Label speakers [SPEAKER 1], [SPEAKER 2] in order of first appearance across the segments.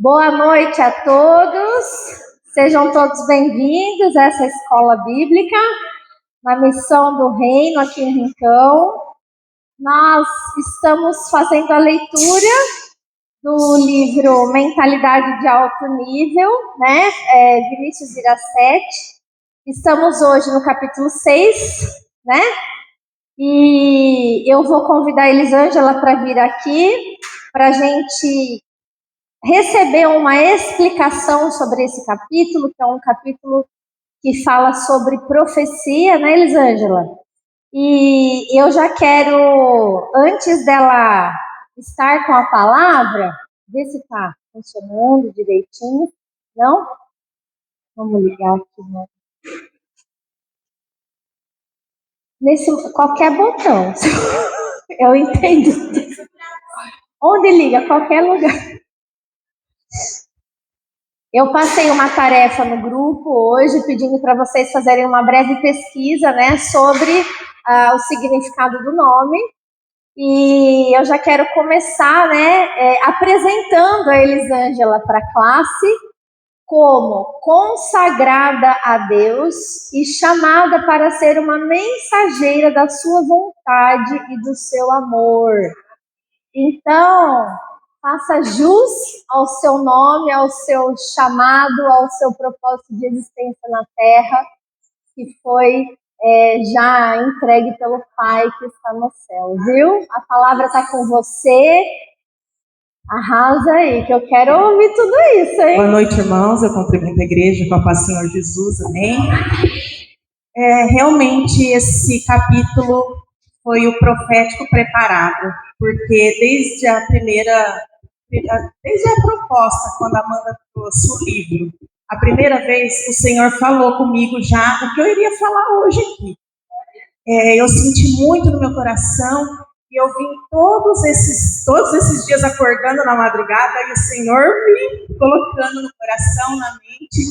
[SPEAKER 1] Boa noite a todos, sejam todos bem-vindos a essa escola bíblica, na missão do reino aqui em Rincão. Nós estamos fazendo a leitura do livro Mentalidade de Alto Nível, Vinícius Girassetti. Estamos hoje no capítulo 6, E eu vou convidar a Elisângela para vir aqui, para a gente receber uma explicação sobre esse capítulo, que é um capítulo que fala sobre profecia, né, Elisângela? E eu já quero, antes dela estar com a palavra, ver se está funcionando direitinho. Não? Vamos ligar aqui, né? Nesse qualquer botão. Eu entendo. Onde liga? Qualquer lugar. Eu passei uma tarefa no grupo hoje, pedindo para vocês fazerem uma breve pesquisa, sobre o significado do nome. E eu já quero começar, apresentando a Elisângela para a classe como consagrada a Deus e chamada para ser uma mensageira da sua vontade e do seu amor. Então, faça jus ao seu nome, ao seu chamado, ao seu propósito de existência na Terra, que foi já entregue pelo Pai que está no céu, viu? A palavra está com você. Arrasa aí, que eu quero ouvir tudo isso, hein?
[SPEAKER 2] Boa noite, irmãos. Eu cumprimento a igreja com a paz do Senhor Jesus, amém? Realmente, esse capítulo foi o profético preparado, porque desde a proposta, quando a Amanda trouxe o livro, a primeira vez o Senhor falou comigo já o que eu iria falar hoje aqui. Eu senti muito no meu coração e eu vim todos esses dias acordando na madrugada e o Senhor me colocando no coração, na mente,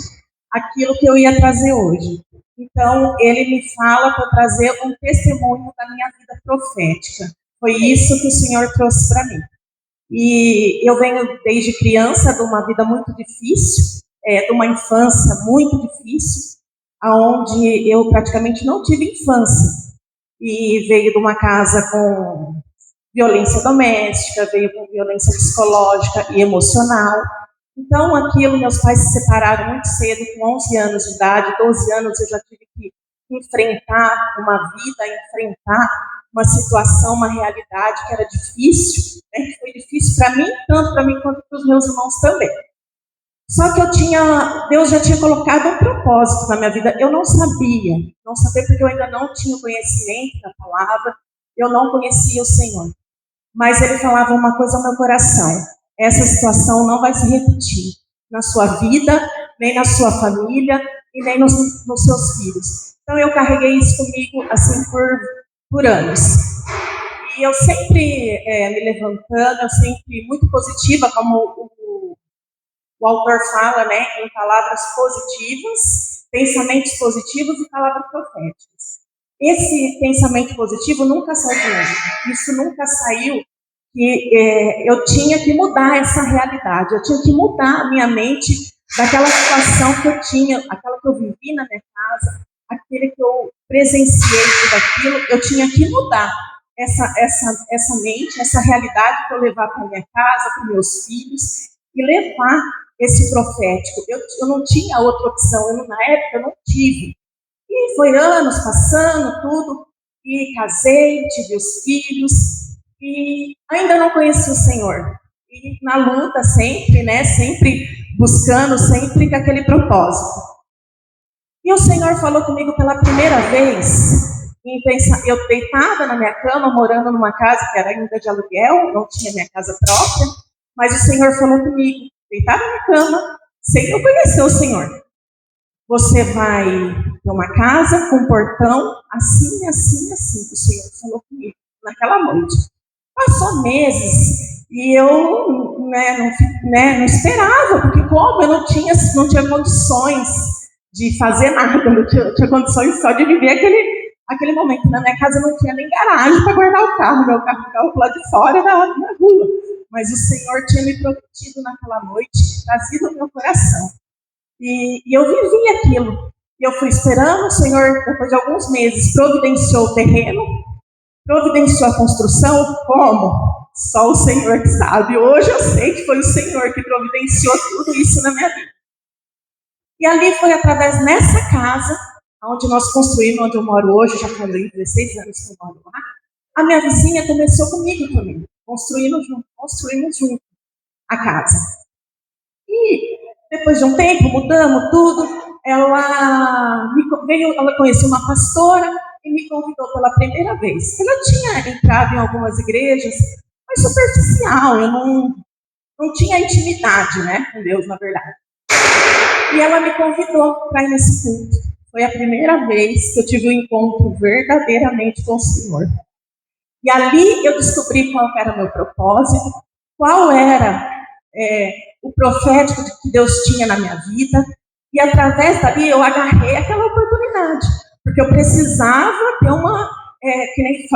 [SPEAKER 2] aquilo que eu ia trazer hoje. Então, ele me fala para trazer um testemunho da minha vida profética. Foi isso que o Senhor trouxe para mim. E eu venho desde criança de uma vida muito difícil, de uma infância muito difícil, onde eu praticamente não tive infância. E veio de uma casa com violência doméstica, veio com violência psicológica e emocional. Então, meus pais se separaram muito cedo, com 11 anos de idade, 12 anos eu já tive que enfrentar uma vida, enfrentar uma situação, uma realidade que era difícil, que foi difícil para mim, tanto para mim quanto para os meus irmãos também. Só que Deus já tinha colocado um propósito na minha vida. Eu não sabia porque eu ainda não tinha conhecimento da palavra, eu não conhecia o Senhor. Mas Ele falava uma coisa ao meu coração: essa situação não vai se repetir na sua vida, nem na sua família, e nem nos seus filhos. Então eu carreguei isso comigo assim por anos. E eu sempre me levantando, eu sempre muito positiva, como o autor fala, em palavras positivas, pensamentos positivos e palavras proféticas. Esse pensamento positivo nunca saiu de mim. Isso nunca saiu, que eu tinha que mudar essa realidade, eu tinha que mudar a minha mente daquela situação que eu tinha, aquela que eu vivi na minha casa, aquele que eu presenciei tudo aquilo, eu tinha que mudar essa mente, essa realidade para eu levar para minha casa, para meus filhos, e levar esse profético. Eu não tinha outra opção, na época eu não tive. E foi anos passando, tudo, e casei, tive os filhos, e ainda não conheci o Senhor. E na luta sempre, sempre buscando, sempre com aquele propósito. E o Senhor falou comigo pela primeira vez, eu deitada na minha cama, morando numa casa que era ainda de aluguel, não tinha minha casa própria, mas o Senhor falou comigo, deitada na cama, sem eu conhecer o Senhor. Você vai ter uma casa com um portão, assim, assim, assim, o Senhor falou comigo naquela noite. Passou meses e eu não esperava, porque como eu não tinha condições de fazer nada, eu tinha condições só de viver aquele momento. Na minha casa não tinha nem garagem para guardar o carro, meu carro ficava lá de fora na rua. mas o Senhor tinha me prometido naquela noite, trazido ao meu coração. E eu vivi aquilo. Eu fui esperando, o Senhor, depois de alguns meses, providenciou o terreno, providenciou a construção. Como? Só o Senhor que sabe. Hoje eu sei que foi o Senhor que providenciou tudo isso na minha vida. E ali foi através nessa casa, onde nós construímos, onde eu moro hoje, já falei 16 anos que eu moro lá, a minha vizinha começou comigo também, construímos junto a casa. E depois de um tempo, mudamos tudo, ela conheceu uma pastora e me convidou pela primeira vez. Ela tinha entrado em algumas igrejas, mas superficial, eu não tinha intimidade, né, com Deus, na verdade. E ela me convidou para ir nesse culto. Foi a primeira vez que eu tive um encontro verdadeiramente com o Senhor. E ali eu descobri qual era o meu propósito, qual era o profético que Deus tinha na minha vida. E através dali eu agarrei aquela oportunidade, porque eu precisava ter uma, que nem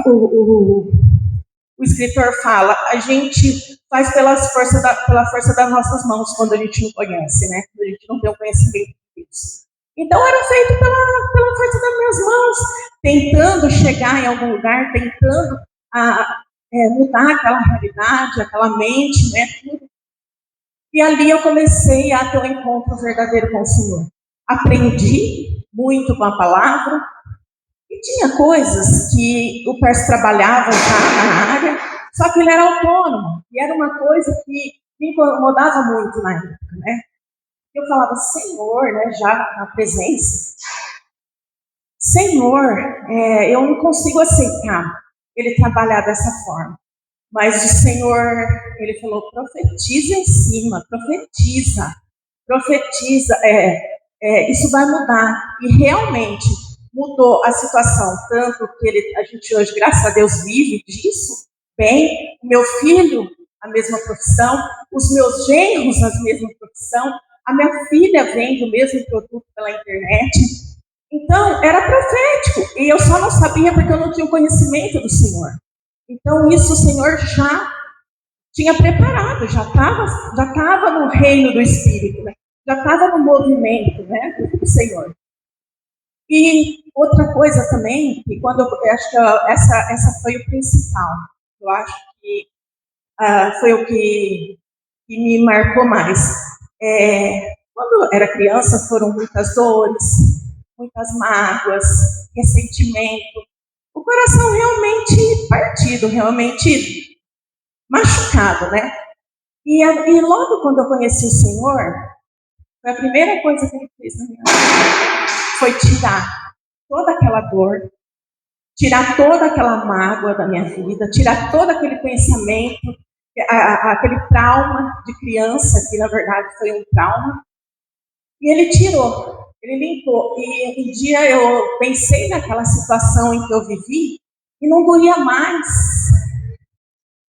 [SPEAKER 2] o escritor fala, a gente faz pela força das nossas mãos quando a gente não conhece, né? Quando a gente não tem o conhecimento de Deus. Então era feito pela força das minhas mãos, tentando chegar em algum lugar, tentando mudar aquela realidade, aquela mente, né? Tudo. E ali eu comecei a ter um encontro verdadeiro com o Senhor. Aprendi muito com a palavra. E tinha coisas que o Pércio trabalhava já na área, só que ele era autônomo. E era uma coisa que me incomodava muito na época, né? Eu falava, Senhor, né, já na presença, Senhor, eu não consigo aceitar ele trabalhar dessa forma. Mas o Senhor, ele falou, profetiza em cima, profetiza, isso vai mudar. E realmente mudou a situação, tanto que a gente hoje, graças a Deus, vive disso bem. O meu filho, a mesma profissão, os meus genros, a mesma profissão, a minha filha vende o mesmo produto pela internet. Então, era profético, e eu só não sabia porque eu não tinha o conhecimento do Senhor. Então, isso o Senhor já tinha preparado, já estava no reino do Espírito, né? Já estava no movimento, né, do Senhor. E outra coisa também, que quando eu acho que essa foi o principal, eu acho que foi o que me marcou mais. Quando eu era criança, foram muitas dores, muitas mágoas, ressentimento, o coração realmente partido, realmente machucado, né? E logo quando eu conheci o Senhor, foi a primeira coisa que ele fez na minha vida, foi tirar toda aquela dor, tirar toda aquela mágoa da minha vida, tirar todo aquele pensamento, aquele trauma de criança, que na verdade foi um trauma, e ele tirou, ele limpou. E um dia eu pensei naquela situação em que eu vivi, e não doía mais.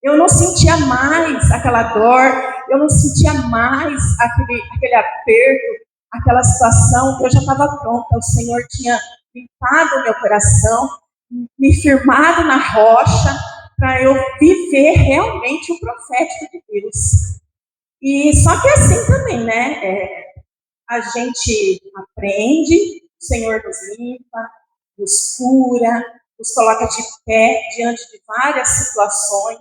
[SPEAKER 2] Eu não sentia mais aquela dor, eu não sentia mais aquele aperto, aquela situação. Eu já estava pronta, o Senhor tinha limpado o meu coração, me firmado na rocha, para eu viver realmente o profético de Deus. E só que assim também, né? A gente aprende, o Senhor nos limpa, nos cura, nos coloca de pé diante de várias situações.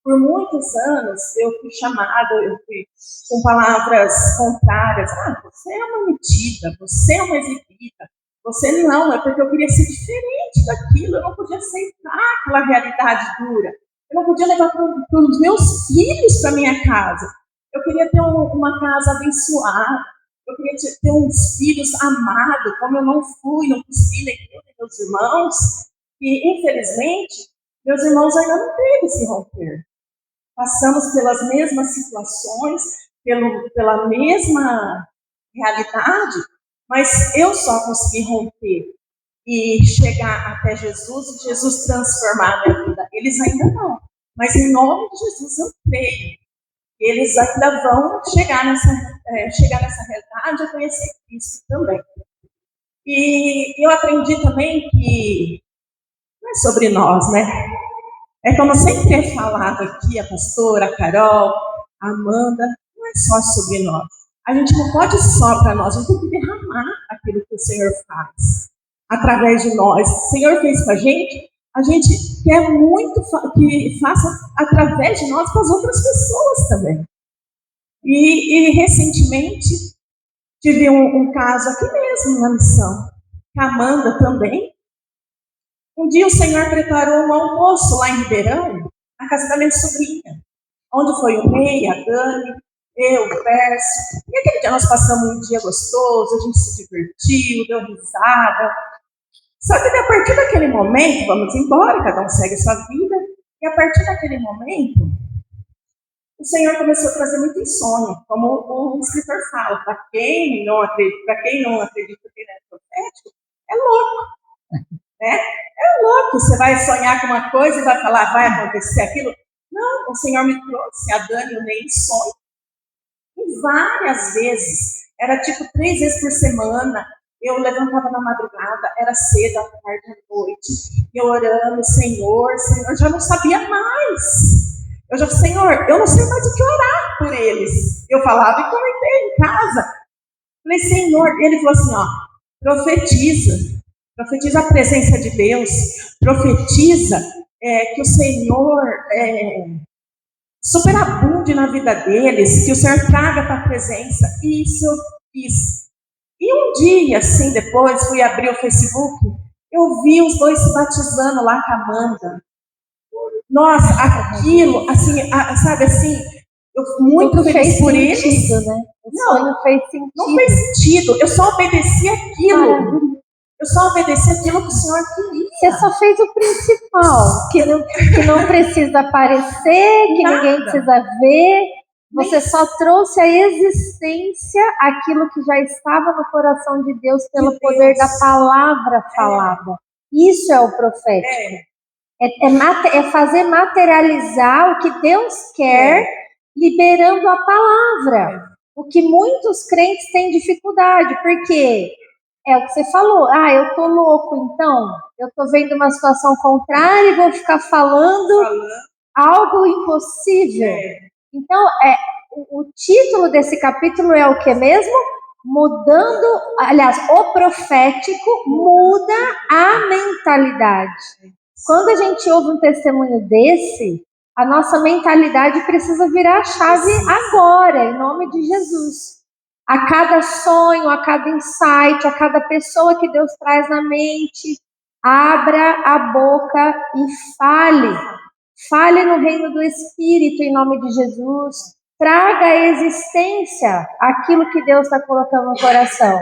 [SPEAKER 2] Por muitos anos eu fui chamada, eu fui com palavras contrárias. Você é uma metida, você é uma exibida, você não, é porque eu queria ser diferente daquilo, eu não podia aceitar aquela realidade dura. Eu não podia levar para os meus filhos para minha casa. Eu queria ter uma casa abençoada. Eu queria ter uns filhos amados, como eu não consegui nem meus irmãos. E, infelizmente, meus irmãos ainda não teve esse romper. Passamos pelas mesmas situações, pela mesma realidade, mas eu só consegui romper e chegar até Jesus e Jesus transformar a minha vida. Eles ainda não, mas em nome de Jesus eu creio. Eles ainda vão chegar nessa realidade a conhecer Cristo também. E eu aprendi também que não é sobre nós, né? como sempre é falado aqui, a pastora, a Carol, a Amanda, não é só sobre nós. A gente não pode só para nós, a gente tem que derramar aquilo que o Senhor faz através de nós. O Senhor fez com a gente quer muito que faça através de nós para as outras pessoas também. E recentemente tive um caso aqui mesmo na missão, com a Amanda também. Um dia o Senhor preparou um almoço lá em Ribeirão, na casa da minha sobrinha, onde foi o Ney, a Dani, eu, o Pércio. E aquele dia nós passamos um dia gostoso, a gente se divertiu, deu risada. Só que a partir daquele momento, vamos embora, cada um segue a sua vida, e a partir daquele momento, o Senhor começou a trazer muito insônia, como o escritor fala, para quem não acredita que ele é profético, é louco, né? É louco, você vai sonhar com uma coisa e vai falar, vai acontecer aquilo. Não, o Senhor me trouxe, a Dani e o Ney, sonho. E várias vezes, era tipo 3 vezes por semana, eu levantava na madrugada, era cedo, à tarde, à noite, eu orando, Senhor, já não sabia mais. Senhor, eu não sei mais o que orar por eles. Eu falava e comentei em casa. Falei, Senhor, e ele falou assim, ó, profetiza a presença de Deus, profetiza que o Senhor superabunde na vida deles, que o Senhor traga para a presença. Isso eu fiz. E um dia, assim, depois, fui abrir o Facebook, eu vi os 2 se batizando lá com a Amanda. Nossa, aquilo, assim, sabe assim, eu fui muito feliz por eles.
[SPEAKER 1] Né? Não fez sentido.
[SPEAKER 2] Não fez sentido, eu só obedeci aquilo. Eu só obedeci aquilo que o Senhor queria.
[SPEAKER 1] Você só fez o principal, que não precisa aparecer, que ninguém precisa ver. Você só trouxe à existência aquilo que já estava no coração de Deus pelo poder da palavra falada. Isso é o profético. É fazer materializar o que Deus quer, liberando a palavra. O que muitos crentes têm dificuldade, porque é o que você falou. Eu estou louco, então. Eu estou vendo uma situação contrária e vou ficar falando algo impossível. Então, o título desse capítulo é o que mesmo? O profético muda a mentalidade. Quando a gente ouve um testemunho desse, a nossa mentalidade precisa virar a chave agora, em nome de Jesus. A cada sonho, a cada insight, a cada pessoa que Deus traz na mente, abra a boca e fale. Fale no reino do Espírito, em nome de Jesus. Traga à existência aquilo que Deus está colocando no coração.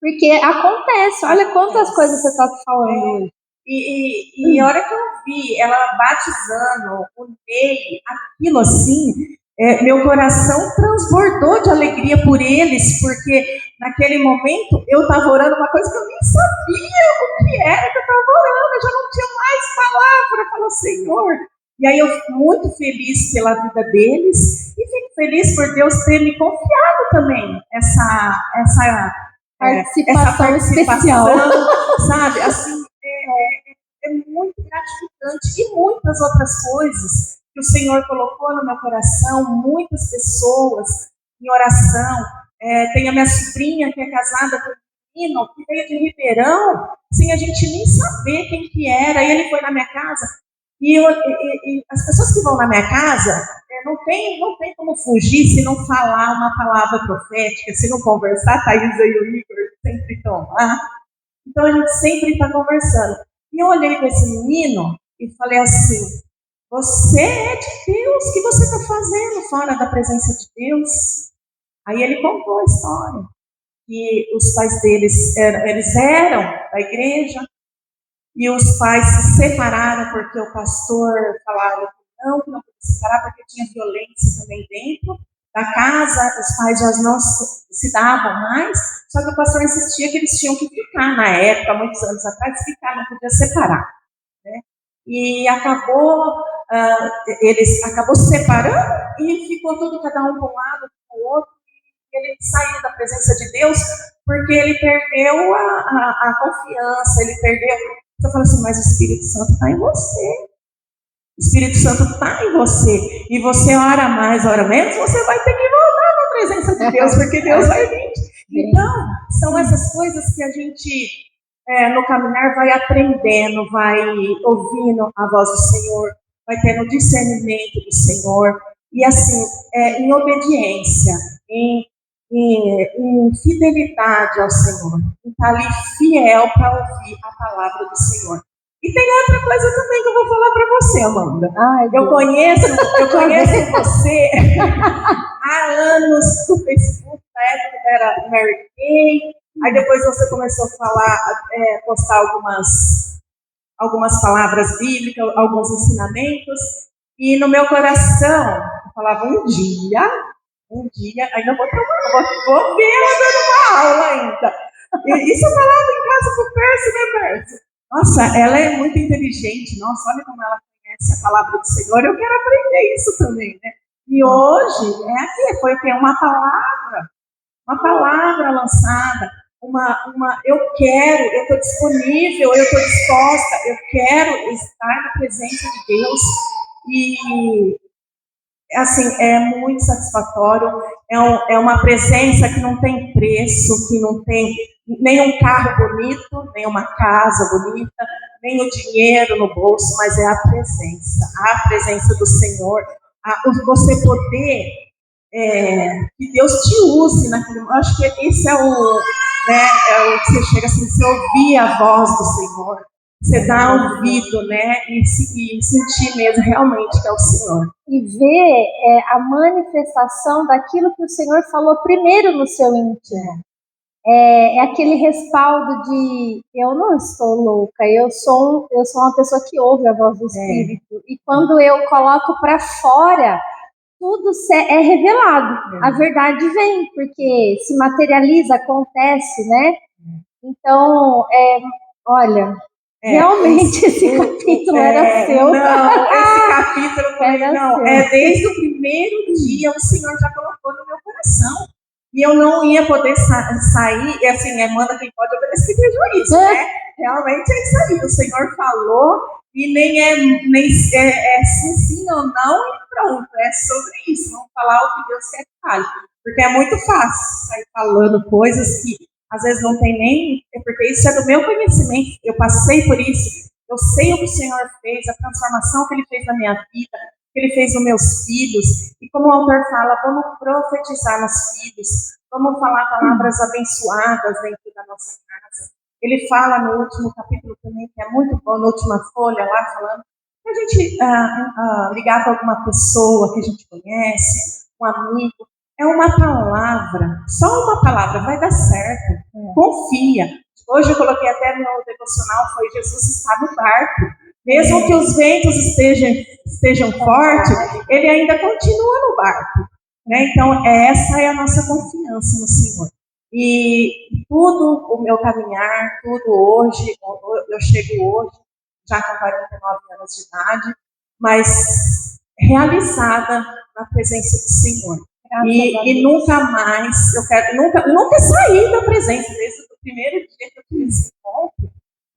[SPEAKER 1] Porque acontece, olha quantas coisas você está falando hoje.
[SPEAKER 2] E a hora que eu vi ela batizando o Ney, aquilo assim, meu coração transbordou de alegria por eles, porque naquele momento eu estava orando uma coisa que eu nem sabia o que era que eu estava orando, eu já não tinha mais palavra. Eu falei, Senhor. E aí eu fico muito feliz pela vida deles e fico feliz por Deus ter me confiado também essa participação especial, sabe? Assim, é muito gratificante. E muitas outras coisas que o Senhor colocou no meu coração, muitas pessoas em oração. Tem a minha sobrinha que é casada com um menino que veio de Ribeirão, sem a gente nem saber quem que era. E ele foi na minha casa. E as pessoas que vão na minha casa, não tem como fugir se não falar uma palavra profética, se não conversar. A Thaís e o Igor sempre estão lá. Então a gente sempre está conversando. E eu olhei para esse menino e falei assim, você é de Deus, o que você está fazendo fora da presença de Deus? Aí ele contou a história, que os pais deles eles eram da igreja, e os pais se separaram porque o pastor falava que não podia separar porque tinha violência também dentro da casa, os pais já não se davam mais, só que o pastor insistia que eles tinham que ficar, na época, muitos anos atrás, ficar, não podia separar, né? E acabou se separando e ficou tudo, cada um para um lado, para o outro, e ele saiu da presença de Deus porque ele perdeu a confiança, ele perdeu. Eu falo assim, mas o Espírito Santo está em você. Espírito Santo está em você. E você ora mais, ora menos, você vai ter que voltar na presença de Deus, porque Deus vai vir. Então, são essas coisas que a gente, no caminhar, vai aprendendo, vai ouvindo a voz do Senhor, vai tendo discernimento do Senhor. E assim, em obediência, em fidelidade ao Senhor. Estar ali fiel para ouvir a palavra do Senhor. E tem outra coisa também que eu vou falar para você, Amanda. Eu conheço você há anos no Facebook, na época era Mary Kay. Aí depois você começou a falar, postar algumas palavras bíblicas, alguns ensinamentos. E no meu coração, eu falava, um dia, ainda vou ver ela dando uma aula ainda. E isso eu falava em casa pro Percy, né, Percy? Nossa, ela é muito inteligente. Nossa, olha como ela conhece a palavra do Senhor. Eu quero aprender isso também, né? E hoje, foi o quê? Uma palavra lançada. Eu estou disponível, eu estou disposta, eu quero estar na presença de Deus. E, assim, é muito satisfatório. É uma presença que não tem preço, que não tem nem um carro bonito, nem uma casa bonita, nem o dinheiro no bolso, mas é a presença do Senhor, você poder que Deus te use naquele momento. Acho que esse é o que você chega assim, você ouvir a voz do Senhor, você dá ouvido, né, e sentir mesmo realmente que é o Senhor.
[SPEAKER 1] E ver a manifestação daquilo que o Senhor falou primeiro no seu íntimo. É aquele respaldo de eu não estou louca, eu sou uma pessoa que ouve a voz do Espírito. E quando eu coloco para fora, tudo é revelado. A verdade vem, porque se materializa, acontece, né? Então, olha, realmente esse capítulo era seu.
[SPEAKER 2] Não, esse capítulo era seu. Desde o primeiro dia o Senhor já colocou no meu coração. E eu não ia poder sair, e assim, manda quem pode obedecer que é juízo, né? Realmente é isso aí, o Senhor falou, e nem sim ou não, e pronto, é sobre isso, vamos falar o que Deus quer que fale. Porque é muito fácil sair falando coisas que às vezes não tem nem, porque isso é do meu conhecimento, eu passei por isso, eu sei o que o Senhor fez, a transformação que Ele fez na minha vida, que Ele fez nos meus filhos, e como o autor fala, vamos profetizar nos filhos, vamos falar palavras abençoadas dentro da nossa casa. Ele fala no último capítulo também, que é muito bom, na última folha lá, falando que a gente ligar para alguma pessoa que a gente conhece, um amigo, é uma palavra, só uma palavra, vai dar certo, confia. Hoje eu coloquei até no devocional, foi Jesus está no barco. Mesmo que os ventos estejam fortes, ele ainda continua no barco. Né? Então, essa é a nossa confiança no Senhor. E tudo o meu caminhar, tudo hoje, eu chego hoje, já com 49 anos de idade, mas realizada na presença do Senhor. E nunca mais, eu quero nunca sair da presença, desde o primeiro dia que eu tive esse encontro.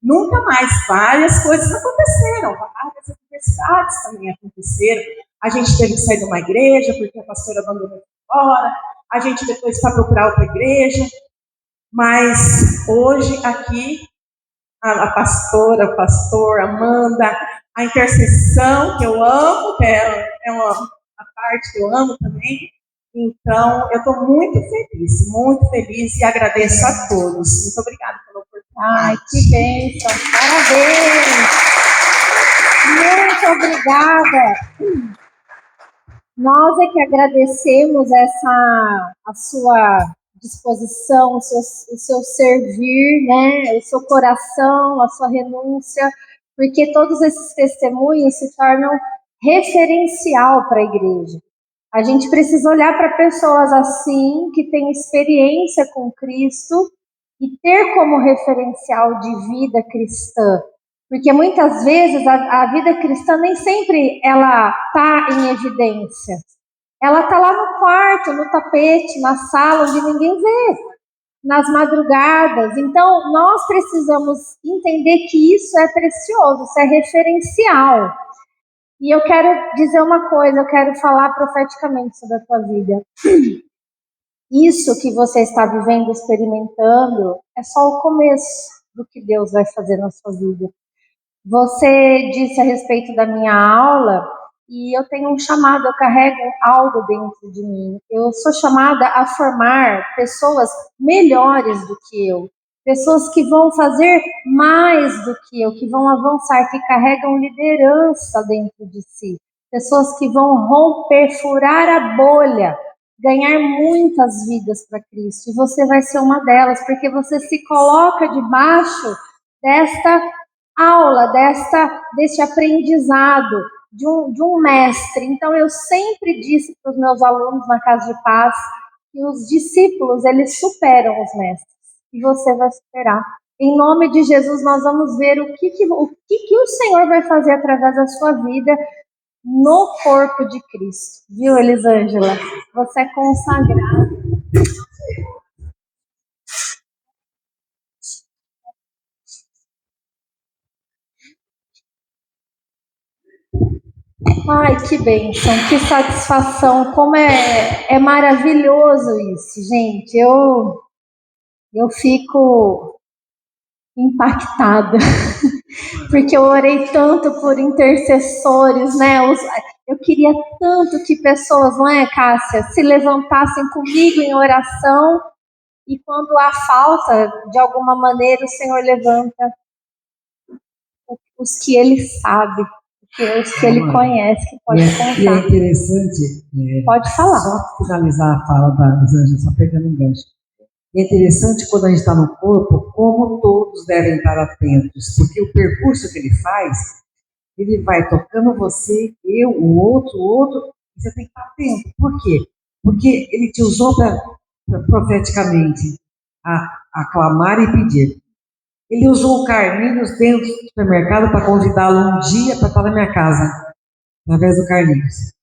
[SPEAKER 2] Nunca mais, várias coisas aconteceram, várias adversidades também aconteceram. A gente teve que sair de uma igreja, porque a pastora abandonou fora, a gente depois foi procurar outra igreja, mas hoje aqui, a pastora, o pastor, a Amanda, a intercessão, que eu amo, que é a parte que eu amo também. Então, eu estou muito feliz e agradeço a todos. Muito obrigada pela oportunidade.
[SPEAKER 1] Ai, que bênção, parabéns! Muito obrigada! Nós é que agradecemos a sua disposição, o seu servir, né? O seu coração, a sua renúncia, porque todos esses testemunhos se tornam referencial para a igreja. A gente precisa olhar para pessoas assim, que têm experiência com Cristo, e ter como referencial de vida cristã. Porque muitas vezes a vida cristã nem sempre ela está em evidência. Ela está lá no quarto, no tapete, na sala, onde ninguém vê, nas madrugadas. Então, nós precisamos entender que isso é precioso, isso é referencial. E eu quero dizer uma coisa, eu quero falar profeticamente sobre a tua vida. Isso que você está vivendo, experimentando, é só o começo do que Deus vai fazer na sua vida. Você disse a respeito da minha aula, e eu tenho um chamado, eu carrego algo dentro de mim. Eu sou chamada a formar pessoas melhores do que eu, pessoas que vão fazer mais do que eu, que vão avançar, que carregam liderança dentro de si, pessoas que vão romper, furar a bolha, ganhar muitas vidas para Cristo. E você vai ser uma delas, porque você se coloca debaixo desta aula, deste aprendizado de um mestre. Então, eu sempre disse para os meus alunos na Casa de Paz que os discípulos, eles superam os mestres. E você vai superar. Em nome de Jesus, nós vamos ver o que o Senhor vai fazer através da sua vida no corpo de Cristo. Viu, Elisângela? Você é consagrada. Ai, que bênção, que satisfação, como é maravilhoso isso, gente. Eu fico impactada, porque eu orei tanto por intercessores, né? Eu queria tanto que pessoas, não é, Cássia, se levantassem comigo em oração, e quando há falta, de alguma maneira, o Senhor levanta os que Ele sabe, os que Ele conhece, que pode contar.
[SPEAKER 3] E é interessante,
[SPEAKER 1] pode falar.
[SPEAKER 3] Só finalizar a fala da Elisângela, só pegando um gancho. É interessante quando a gente está no corpo, como todos devem estar atentos, porque o percurso que ele faz, ele vai tocando você, eu, o outro, e você tem que estar atento. Por quê? Porque ele te usou profeticamente a clamar e pedir. Ele usou o Carlinhos dentro do supermercado para convidá-lo um dia para estar na minha casa, através do Carlinhos.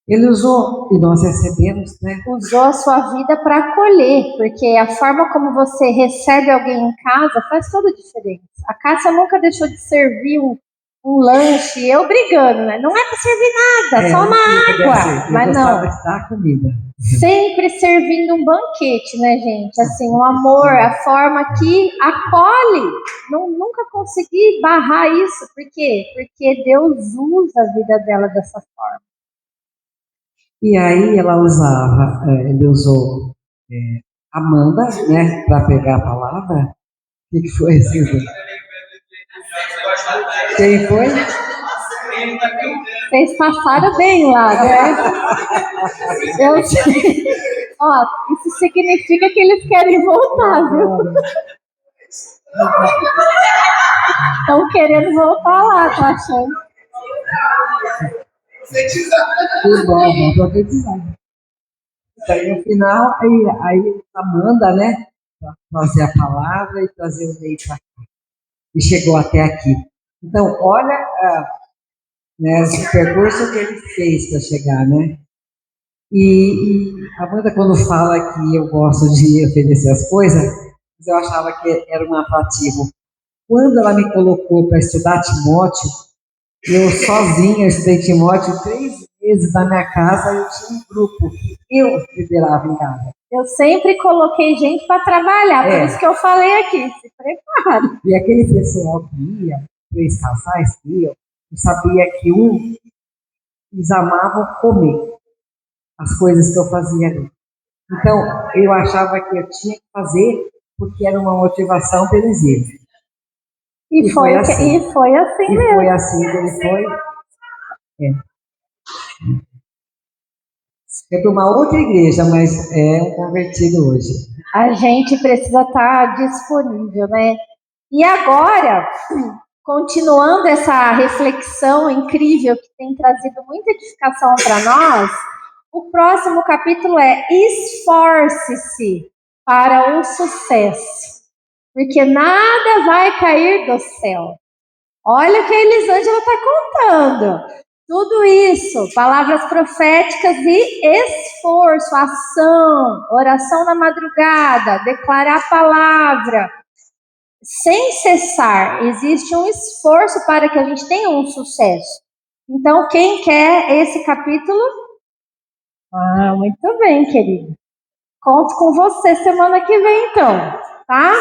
[SPEAKER 3] Ele usou, e nós recebemos, né?
[SPEAKER 1] Usou a sua vida para acolher, porque a forma como você recebe alguém em casa faz toda a diferença. A Cássia nunca deixou de servir um lanche, eu brigando, né? Não é para servir nada, só uma água. Mas não.
[SPEAKER 3] De dar comida.
[SPEAKER 1] Sempre servindo um banquete, né, gente? Assim, um amor, a forma que acolhe. Nunca consegui barrar isso. Por quê? Porque Deus usa a vida dela dessa forma.
[SPEAKER 3] E aí ele usou Amanda, né, para pegar a palavra. O que foi, Cida? Quem foi?
[SPEAKER 1] Vocês passaram bem lá, né? Eu sei. Ó, isso significa que eles querem voltar, viu? Estão querendo voltar lá, tô achando.
[SPEAKER 3] Que bom, vamos profetizar. Aí no final, aí Amanda, né, para trazer a palavra e trazer o meio para cá. E chegou até aqui. Então, olha né, esse percurso que ele fez para chegar, né? E a Amanda, quando fala que eu gosto de oferecer as coisas, eu achava que era um atrativo. Quando ela me colocou para estudar Timóteo, eu sozinha estudei Timóteo 3 vezes na minha casa, eu tinha um grupo, eu liderava em casa.
[SPEAKER 1] Eu sempre coloquei gente para trabalhar, por isso que eu falei aqui, se prepare.
[SPEAKER 3] E aquele pessoal que ia, 3 casais que iam, eu sabia que eles amavam comer as coisas que eu fazia ali. Então, eu achava que eu tinha que fazer porque era uma motivação para eles irem.
[SPEAKER 1] E foi assim mesmo.
[SPEAKER 3] Foi assim que ele foi. É para uma outra igreja, mas é um convertido hoje.
[SPEAKER 1] A gente precisa estar disponível, né? E agora, continuando essa reflexão incrível que tem trazido muita edificação para nós, o próximo capítulo é esforce-se para o sucesso, porque nada vai cair do céu. Olha o que a Elisângela está contando. Tudo isso, palavras proféticas e esforço, ação, oração na madrugada, declarar a palavra, sem cessar. Existe um esforço para que a gente tenha um sucesso. Então, quem quer esse capítulo? Ah, muito bem, querido. Conto com você semana que vem, então, tá?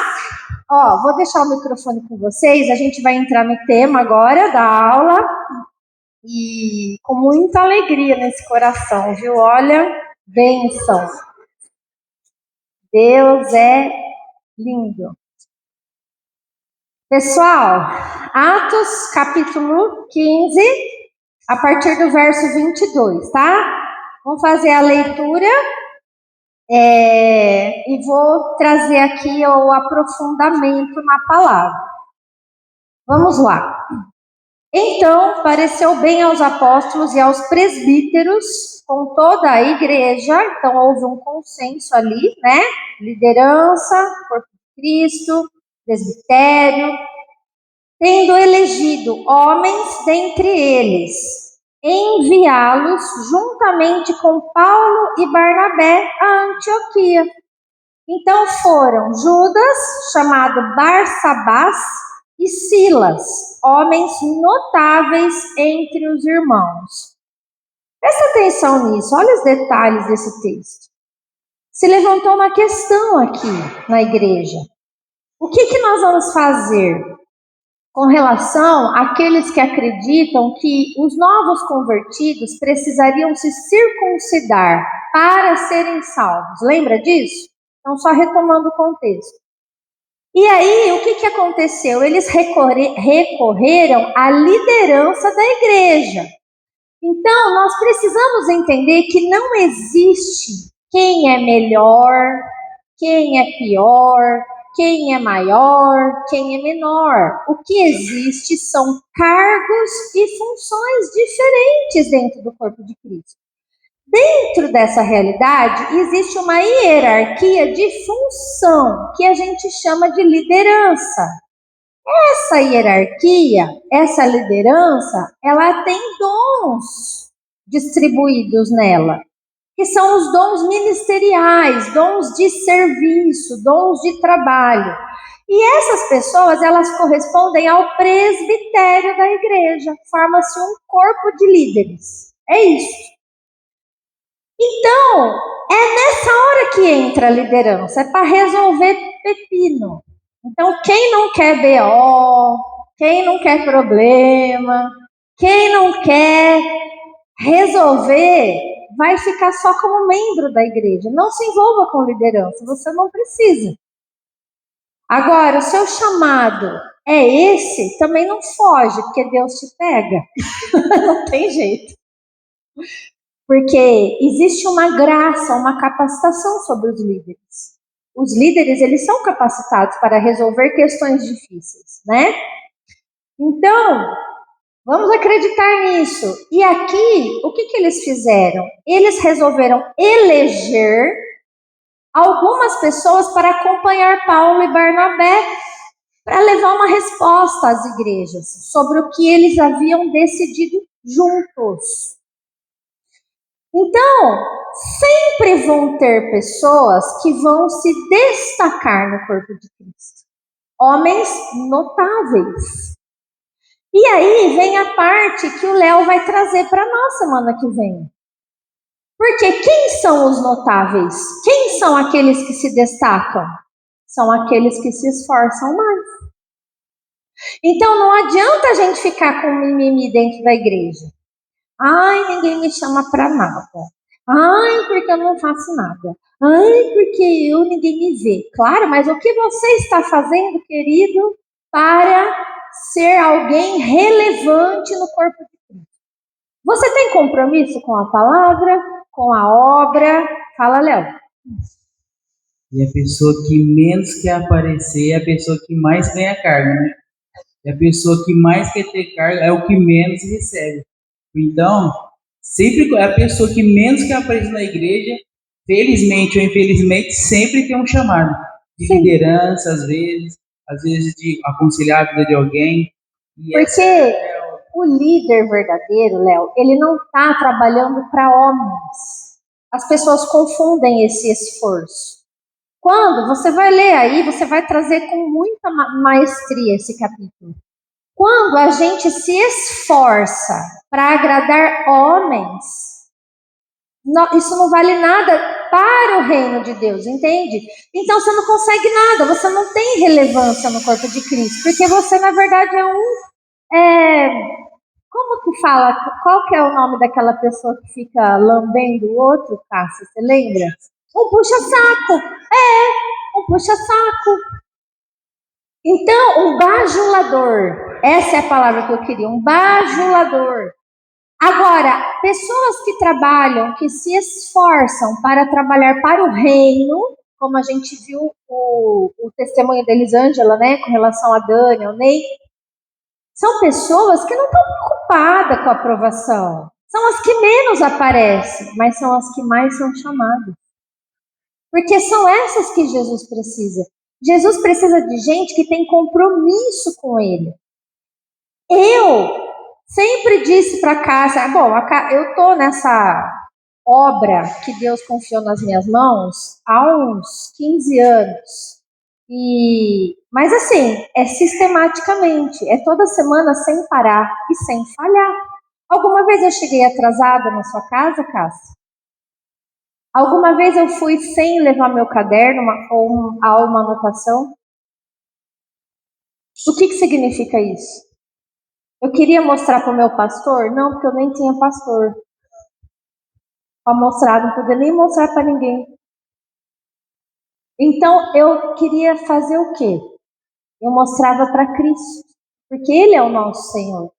[SPEAKER 1] Ó, vou deixar o microfone com vocês, a gente vai entrar no tema agora da aula e com muita alegria nesse coração, viu? Olha, bênção. Deus é lindo. Pessoal, Atos capítulo 15, a partir do verso 22, tá? Vamos fazer a leitura e vou trazer aqui o aprofundamento na palavra. Vamos lá. Então, pareceu bem aos apóstolos e aos presbíteros, com toda a igreja, então houve um consenso ali, né? Liderança, corpo de Cristo, presbitério, tendo elegido homens dentre eles, enviá-los juntamente com Paulo e Barnabé a Antioquia. Então foram Judas, chamado Barsabás, e Silas, homens notáveis entre os irmãos. Presta atenção nisso, olha os detalhes desse texto. Se levantou uma questão aqui na igreja. O que nós vamos fazer com relação àqueles que acreditam que os novos convertidos precisariam se circuncidar para serem salvos? Lembra disso? Então, só retomando o contexto. E aí, o que aconteceu? Eles recorreram à liderança da igreja. Então, nós precisamos entender que não existe quem é melhor, quem é pior, quem é maior, quem é menor. O que existe são cargos e funções diferentes dentro do corpo de Cristo. Dentro dessa realidade, existe uma hierarquia de função, que a gente chama de liderança. Essa hierarquia, essa liderança, ela tem dons distribuídos nela, que são os dons ministeriais, dons de serviço, dons de trabalho. E essas pessoas, elas correspondem ao presbitério da igreja. Forma-se um corpo de líderes. É isso. Então, é nessa hora que entra a liderança, é para resolver pepino. Então, quem não quer BO, quem não quer problema, quem não quer resolver, vai ficar só como membro da igreja. Não se envolva com liderança, você não precisa. Agora, o seu chamado é esse, também não foge, porque Deus te pega. Não tem jeito. Porque existe uma graça, uma capacitação sobre os líderes. Os líderes, eles são capacitados para resolver questões difíceis, né? Então, vamos acreditar nisso. E aqui, o que eles fizeram? Eles resolveram eleger algumas pessoas para acompanhar Paulo e Barnabé para levar uma resposta às igrejas sobre o que eles haviam decidido juntos. Então, sempre vão ter pessoas que vão se destacar no corpo de Cristo. Homens notáveis. E aí vem a parte que o Léo vai trazer para nós semana que vem. Porque quem são os notáveis? Quem são aqueles que se destacam? São aqueles que se esforçam mais. Então não adianta a gente ficar com mimimi dentro da igreja. Ai, ninguém me chama para nada. Ai, porque eu não faço nada. Ai, porque ninguém me vê. Claro, mas o que você está fazendo, querido, para ser alguém relevante no corpo de Cristo? Você tem compromisso com a palavra, com a obra? Fala, Léo.
[SPEAKER 4] E a pessoa que menos quer aparecer é a pessoa que mais ganha carga, né? E a pessoa que mais quer ter carga é o que menos recebe. Então, sempre a pessoa que menos quer aparecer na igreja, felizmente ou infelizmente, sempre tem um chamado de liderança, às vezes de aconselhar a vida de alguém.
[SPEAKER 1] Porque o líder verdadeiro, Léo, ele não está trabalhando para homens. As pessoas confundem esse esforço. Quando você vai ler aí, você vai trazer com muita maestria esse capítulo. Quando a gente se esforça para agradar homens, isso não vale nada para o reino de Deus, entende? Então você não consegue nada, você não tem relevância no corpo de Cristo, porque você na verdade como que fala? Qual que é o nome daquela pessoa que fica lambendo o outro, Cássia? Você lembra? Um puxa-saco. Um puxa-saco. Então, um bajulador. Essa é a palavra que eu queria. Um bajulador. Agora, pessoas que trabalham, que se esforçam para trabalhar para o reino, como a gente viu o testemunho da Elisângela, né, com relação a Dani, ao Ney, são pessoas que não estão preocupadas com a aprovação. São as que menos aparecem, mas são as que mais são chamadas. Porque são essas que Jesus precisa. Jesus precisa de gente que tem compromisso com ele. Eu sempre disse para Cássia, eu estou nessa obra que Deus confiou nas minhas mãos há uns 15 anos. Mas assim, é sistematicamente, é toda semana sem parar e sem falhar. Alguma vez eu cheguei atrasada na sua casa, Cássia? Alguma vez eu fui sem levar meu caderno ou uma anotação? O que significa isso? Eu queria mostrar para o meu pastor? Não, porque eu nem tinha pastor. Para mostrar, não podia nem mostrar para ninguém. Então, eu queria fazer o quê? Eu mostrava para Cristo, porque Ele é o nosso Senhor.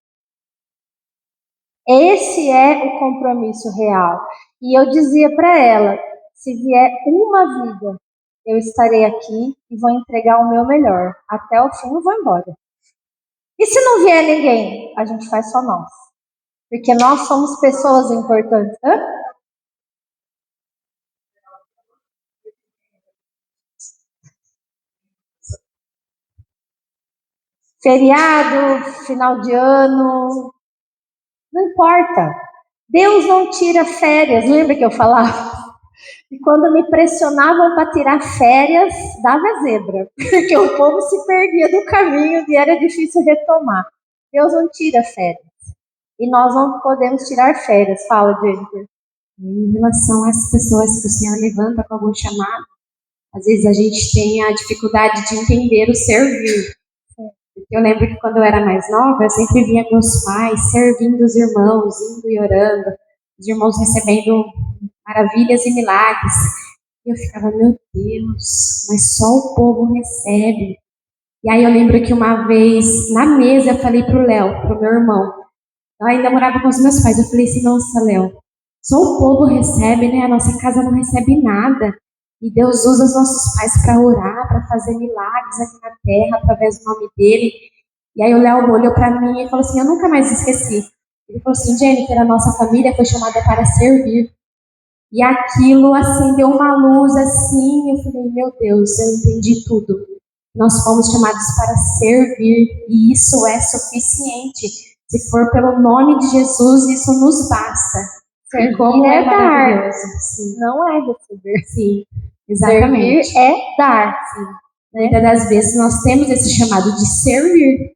[SPEAKER 1] Esse é o compromisso real. E eu dizia para ela, se vier uma vida, eu estarei aqui e vou entregar o meu melhor. Até o fim eu vou embora. E se não vier ninguém, a gente faz só nós. Porque nós somos pessoas importantes. Feriado, final de ano, não importa. Deus não tira férias. Lembra que eu falava? E quando me pressionavam para tirar férias, dava zebra. Porque o povo se perdia do caminho e era difícil retomar. Deus não tira férias. E nós não podemos tirar férias. Fala, Jennifer.
[SPEAKER 5] Em relação às pessoas que o Senhor levanta com algum chamado, às vezes a gente tem a dificuldade de entender o servir. Eu lembro que quando eu era mais nova, eu sempre via meus pais servindo os irmãos, indo e orando, os irmãos recebendo maravilhas e milagres. E eu ficava, meu Deus, mas só o povo recebe. E aí eu lembro que uma vez, na mesa, eu falei pro Léo, pro meu irmão, eu ainda morava com os meus pais, eu falei assim, nossa, Léo, só o povo recebe, né? A nossa casa não recebe nada. E Deus usa os nossos pais para orar, para fazer milagres aqui na terra, através do nome dele. E aí o Léo olhou para mim e falou assim, eu nunca mais esqueci. Ele falou assim, Jennifer, a nossa família foi chamada para servir. E aquilo acendeu uma luz assim, eu falei, meu Deus, eu entendi tudo. Nós fomos chamados para servir, e isso é suficiente. Se for pelo nome de Jesus, isso nos basta.
[SPEAKER 1] Servir
[SPEAKER 5] como
[SPEAKER 1] é dar,
[SPEAKER 5] sim.
[SPEAKER 1] Não é receber.
[SPEAKER 5] Sim, exatamente.
[SPEAKER 1] Servir é dar.
[SPEAKER 5] Sim. Muitas das vezes nós temos esse chamado de servir,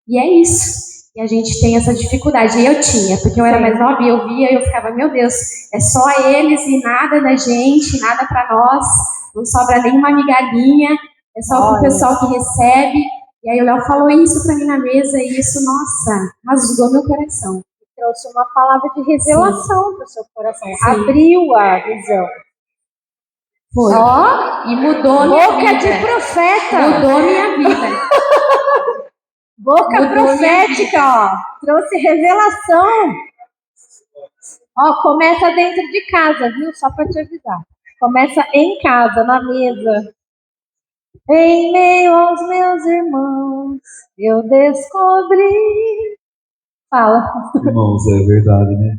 [SPEAKER 5] e é isso. E a gente tem essa dificuldade. E eu tinha, porque eu era mais nova e eu via e eu ficava, meu Deus, é só eles e nada da gente, nada para nós, não sobra nenhuma migalhinha, é só pro pessoal que recebe. E aí o Léo falou isso para mim na mesa e isso, nossa, rasgou meu coração.
[SPEAKER 1] Trouxe uma palavra de revelação para o seu coração.
[SPEAKER 5] Sim.
[SPEAKER 1] Abriu a visão.
[SPEAKER 5] Foi. E mudou minha vida.
[SPEAKER 1] Boca de profeta.
[SPEAKER 5] Mudou minha vida.
[SPEAKER 1] Boca profética, ó. Trouxe revelação. Ó, começa dentro de casa, viu? Só para te avisar. Começa em casa, na mesa. Em meio aos meus irmãos, eu descobri. Fala.
[SPEAKER 6] Irmãos, é verdade, né?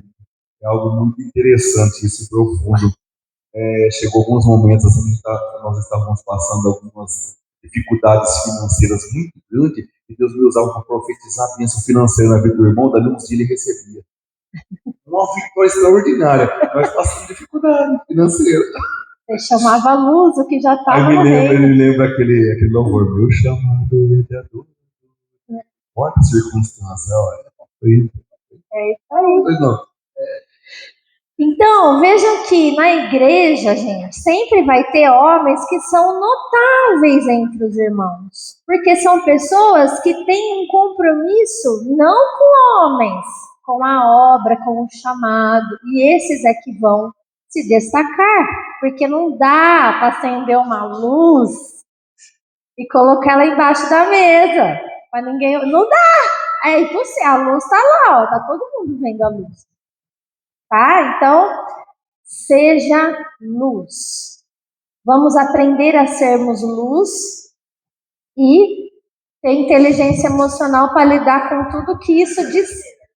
[SPEAKER 6] É algo muito interessante, isso profundo. Chegou alguns momentos assim, nós estávamos passando algumas dificuldades financeiras muito grandes, e Deus me usava para profetizar a bênção financeira na vida do irmão, dali uns dias ele recebia. Uma vitória extraordinária. Nós passamos dificuldade financeira.
[SPEAKER 1] Você chamava a luz, o que já estava no reino.
[SPEAKER 6] Ele lembra aquele louvor, meu chamado é de adoro. importa a circunstância. Olha,
[SPEAKER 1] É isso aí.
[SPEAKER 6] pois não.
[SPEAKER 1] Então, vejam que na igreja, gente, sempre vai ter homens que são notáveis entre os irmãos. Porque são pessoas que têm um compromisso não com homens, com a obra, com o chamado. E esses é que vão se destacar. Porque não dá para acender uma luz e colocar ela embaixo da mesa. Para ninguém. Não dá! É impossível. A luz está lá, ó, tá todo mundo vendo a luz. Tá? Então, seja luz. Vamos aprender a sermos luz e ter inteligência emocional para lidar com tudo que isso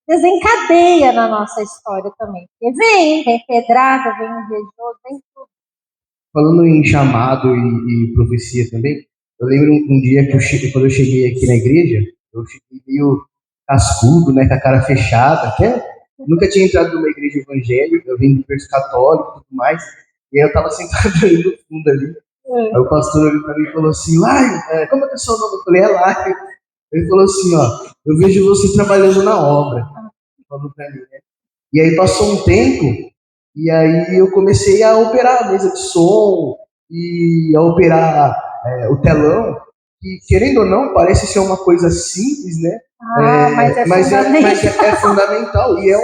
[SPEAKER 1] desencadeia na nossa história também. Porque vem pedrada, vem invejoso, vem tudo.
[SPEAKER 7] Falando em chamado e profecia também, eu lembro um dia que quando eu cheguei aqui na igreja, eu cheguei meio cascudo, né, com a cara fechada, até nunca tinha entrado numa igreja evangélica, eu vim do berço católico e tudo mais, e aí eu tava sentado ali no fundo ali, aí o pastor olhou pra mim e falou assim, Lário, como é que é o seu nome? Eu falei, é Lário. Ele falou assim, ó, eu vejo você trabalhando na obra, falou pra mim, né? E aí passou um tempo, e aí eu comecei a operar a mesa de som, e a operar o telão, que querendo ou não, parece ser uma coisa simples, né?
[SPEAKER 1] Mas
[SPEAKER 7] é fundamental e é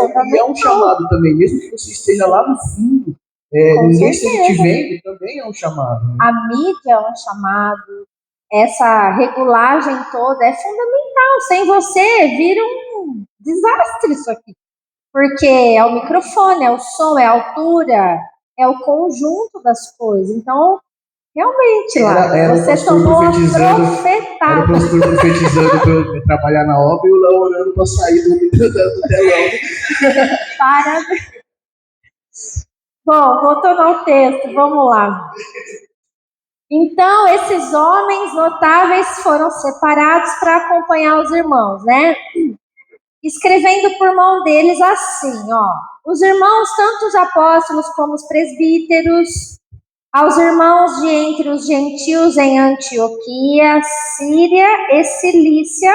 [SPEAKER 7] um chamado também, mesmo que você esteja lá no fundo, ninguém esteja te vendo, também é um chamado. Né?
[SPEAKER 1] A mídia é um chamado, essa regulagem toda é fundamental. Sem você, vira um desastre isso aqui. Porque é o microfone, é o som, é a altura, é o conjunto das coisas. Então, realmente, lá, você tomou uma profetada.
[SPEAKER 7] Era o pastor profetizando para eu trabalhar na obra e o Léo orando para sair do telão.
[SPEAKER 1] Parabéns. Bom, voltando ao texto, vamos lá. Então, esses homens notáveis foram separados para acompanhar os irmãos, né? Escrevendo por mão deles assim, ó. Os irmãos, tanto os apóstolos como os presbíteros, aos irmãos de entre os gentios em Antioquia, Síria e Cilícia,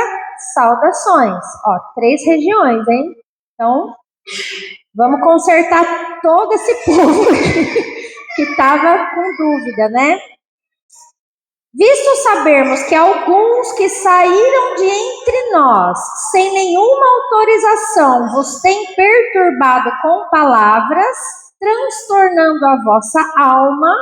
[SPEAKER 1] saudações. Ó, 3 regiões, hein? Então, vamos consertar todo esse povo que estava com dúvida, né? Visto sabermos que alguns que saíram de entre nós, sem nenhuma autorização, vos têm perturbado com palavras, transtornando a vossa alma,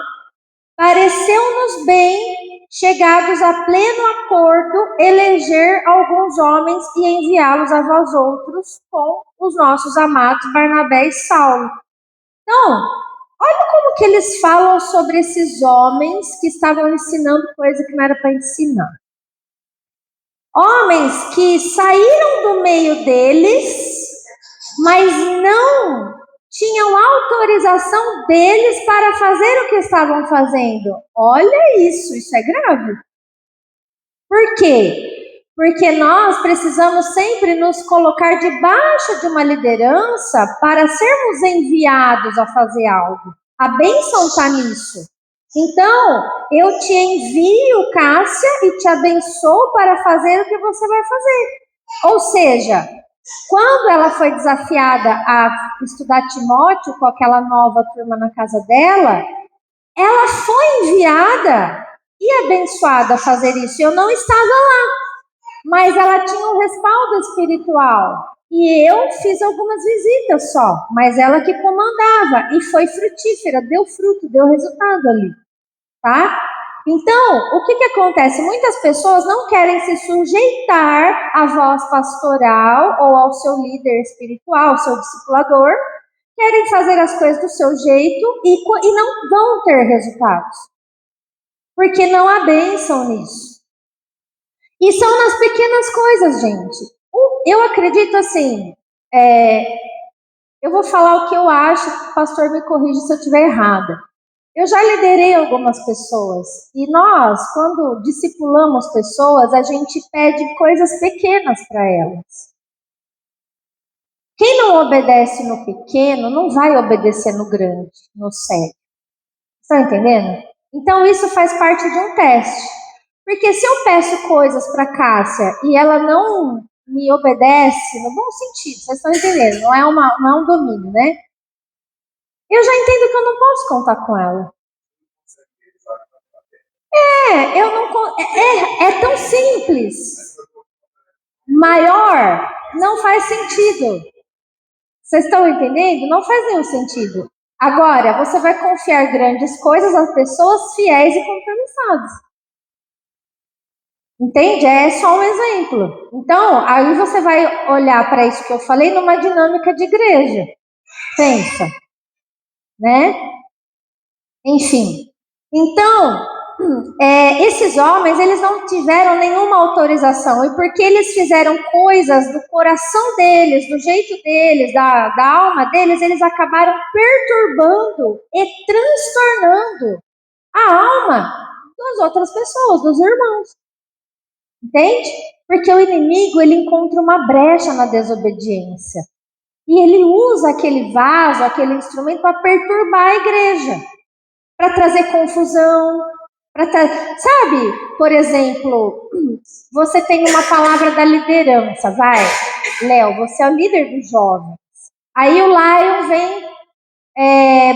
[SPEAKER 1] pareceu-nos bem, chegados a pleno acordo, eleger alguns homens e enviá-los a vós outros com os nossos amados Barnabé e Saulo. Então, olha como que eles falam sobre esses homens que estavam ensinando coisa que não era para ensinar. Homens que saíram do meio deles, mas não tinham autorização deles para fazer o que estavam fazendo. Olha isso é grave. Por quê? Porque nós precisamos sempre nos colocar debaixo de uma liderança para sermos enviados a fazer algo. A bênção está nisso. Então, eu te envio, Cássia, e te abençoo para fazer o que você vai fazer. Ou seja, quando ela foi desafiada a estudar Timóteo com aquela nova turma na casa dela, ela foi enviada e abençoada a fazer isso. Eu não estava lá. Mas ela tinha um respaldo espiritual. E eu fiz algumas visitas só. Mas ela que comandava. E foi frutífera, deu fruto, deu resultado ali. Tá? Então, o que acontece? Muitas pessoas não querem se sujeitar à voz pastoral ou ao seu líder espiritual, ao seu discipulador. Querem fazer as coisas do seu jeito e não vão ter resultados. Porque não há bênção nisso. E são nas pequenas coisas, gente. Eu acredito assim, eu vou falar o que eu acho, o pastor me corrige se eu estiver errada. Eu já liderei algumas pessoas, e nós, quando discipulamos pessoas, a gente pede coisas pequenas para elas. Quem não obedece no pequeno, não vai obedecer no grande, no sério. Estão entendendo? Então isso faz parte de um teste. Porque se eu peço coisas para Cássia e ela não me obedece, no bom sentido, vocês estão entendendo, não é um domínio, né? Eu já entendo que eu não posso contar com ela. É tão simples. Maior não faz sentido. Vocês estão entendendo? Não faz nenhum sentido. Agora, você vai confiar grandes coisas às pessoas fiéis e compromissadas. Entende? É só um exemplo. Então, aí você vai olhar para isso que eu falei numa dinâmica de igreja. Pensa. Né? Enfim. Então, esses homens, eles não tiveram nenhuma autorização, e porque eles fizeram coisas do coração deles, do jeito deles, da alma deles, eles acabaram perturbando e transtornando a alma das outras pessoas, dos irmãos. Entende? Porque o inimigo, ele encontra uma brecha na desobediência, e ele usa aquele vaso, aquele instrumento para perturbar a igreja, para trazer confusão, sabe, por exemplo, você tem uma palavra da liderança, vai, Léo, você é o líder dos jovens. Aí o Lion vem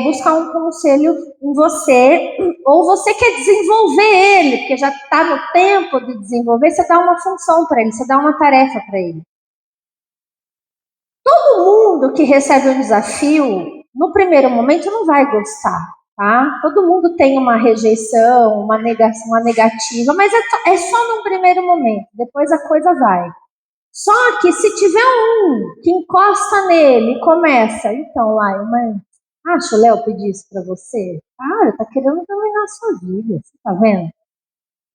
[SPEAKER 1] buscar um conselho em você, ou você quer desenvolver ele, porque já está no tempo de desenvolver, você dá uma função para ele, você dá uma tarefa para ele. Todo mundo que recebe um desafio, no primeiro momento não vai gostar. Tá? Todo mundo tem uma rejeição, uma negativa, mas é só num primeiro momento, depois a coisa vai. Só que se tiver um que encosta nele e começa, então, mas acha o Léo pedir isso pra você? Cara, tá querendo dominar a sua vida, você tá vendo?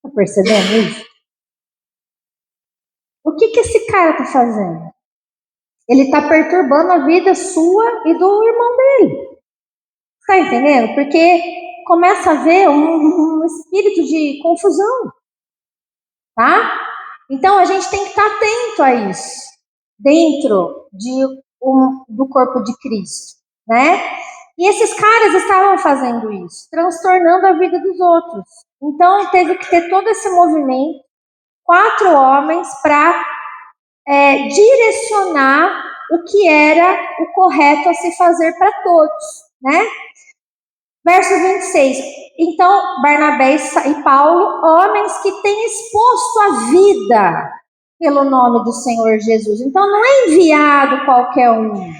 [SPEAKER 1] Tá percebendo isso? O que esse cara tá fazendo? Ele tá perturbando a vida sua e do irmão dele. Tá entendendo? Porque começa a haver um espírito de confusão, tá? Então a gente tem que estar atento a isso, dentro do corpo de Cristo, né? E esses caras estavam fazendo isso, transtornando a vida dos outros. Então teve que ter todo esse movimento, 4 homens para direcionar o que era o correto a se fazer para todos, né? Verso 26. Então, Barnabé e Paulo, homens que têm exposto a vida pelo nome do Senhor Jesus. Então, não é enviado qualquer um.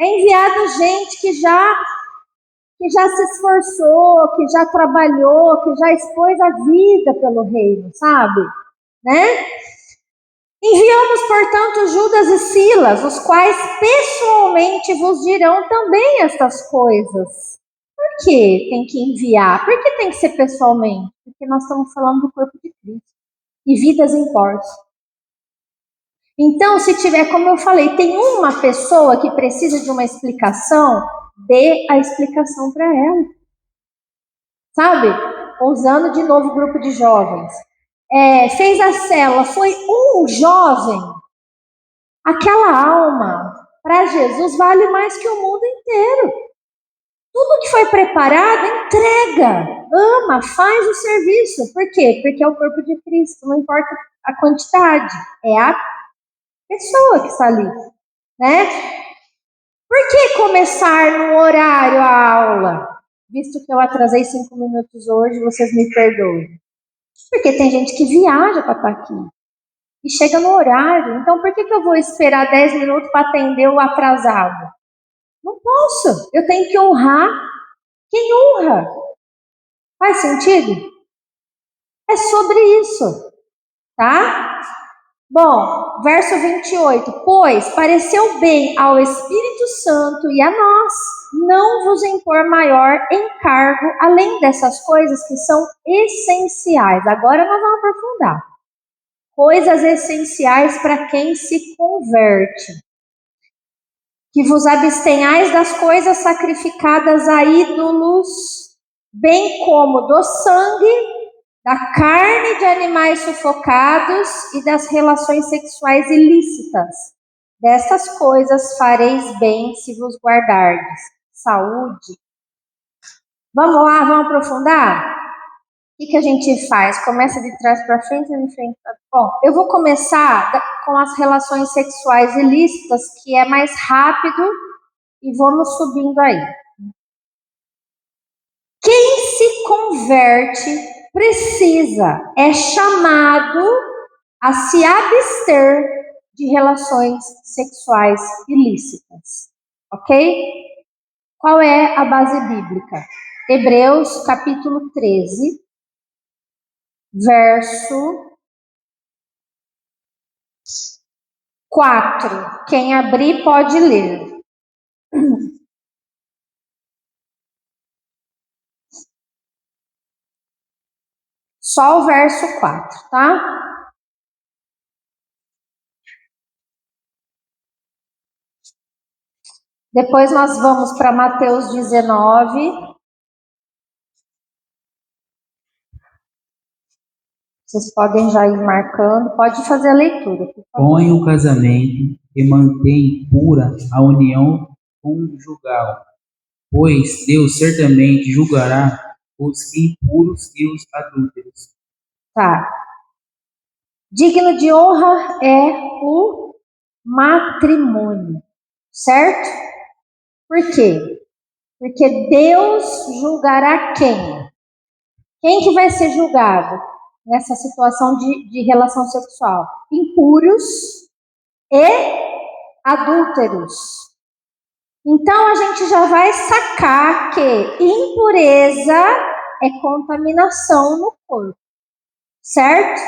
[SPEAKER 1] É enviado gente que já se esforçou, que já trabalhou, que já expôs a vida pelo reino, sabe? Né? Enviamos, portanto, Judas e Silas, os quais pessoalmente vos dirão também estas coisas. Por que tem que enviar? Por que tem que ser pessoalmente? Porque nós estamos falando do corpo de Cristo. E vidas importam. Então, se tiver, como eu falei, tem uma pessoa que precisa de uma explicação, dê a explicação para ela. Sabe? Usando de novo o grupo de jovens. Fez a célula, foi um jovem. Aquela alma, para Jesus, vale mais que o mundo inteiro. Tudo que foi preparado, entrega, ama, faz o serviço. Por quê? Porque é o corpo de Cristo, não importa a quantidade, é a pessoa que está ali, né? Por que começar no horário a aula? Visto que eu atrasei 5 minutos hoje, vocês me perdoem. Porque tem gente que viaja para estar aqui e chega no horário. Então, por que eu vou esperar 10 minutos para atender o atrasado? Não posso. Eu tenho que honrar quem honra. Faz sentido? É sobre isso, tá? Bom, verso 28. Pois pareceu bem ao Espírito Santo e a nós não vos impor maior encargo, além dessas coisas que são essenciais. Agora nós vamos aprofundar. Coisas essenciais para quem se converte. Que vos abstenhais das coisas sacrificadas a ídolos, bem como do sangue, da carne de animais sufocados e das relações sexuais ilícitas. Destas coisas fareis bem se vos guardardes. Saúde. Vamos lá, vamos aprofundar? que a gente faz? Começa de trás para frente ou de frente para... Bom, eu vou começar com as relações sexuais ilícitas, que é mais rápido, e vamos subindo aí. Quem se converte precisa, é chamado a se abster de relações sexuais ilícitas, ok? Qual é a base bíblica? Hebreus capítulo 13, verso 4. Quem abrir pode ler. Só o verso 4, tá? Depois nós vamos para Mateus 19. Vocês podem já ir marcando, pode fazer a leitura, por favor.
[SPEAKER 4] Põe o casamento e mantém pura a união conjugal, pois Deus certamente julgará os impuros e os adúlteros.
[SPEAKER 1] Tá. Digno de honra é o matrimônio, certo? Por quê? Porque Deus julgará quem? Quem que vai ser julgado nessa situação de relação sexual? Impuros e adúlteros. Então a gente já vai sacar que impureza é contaminação no corpo, certo?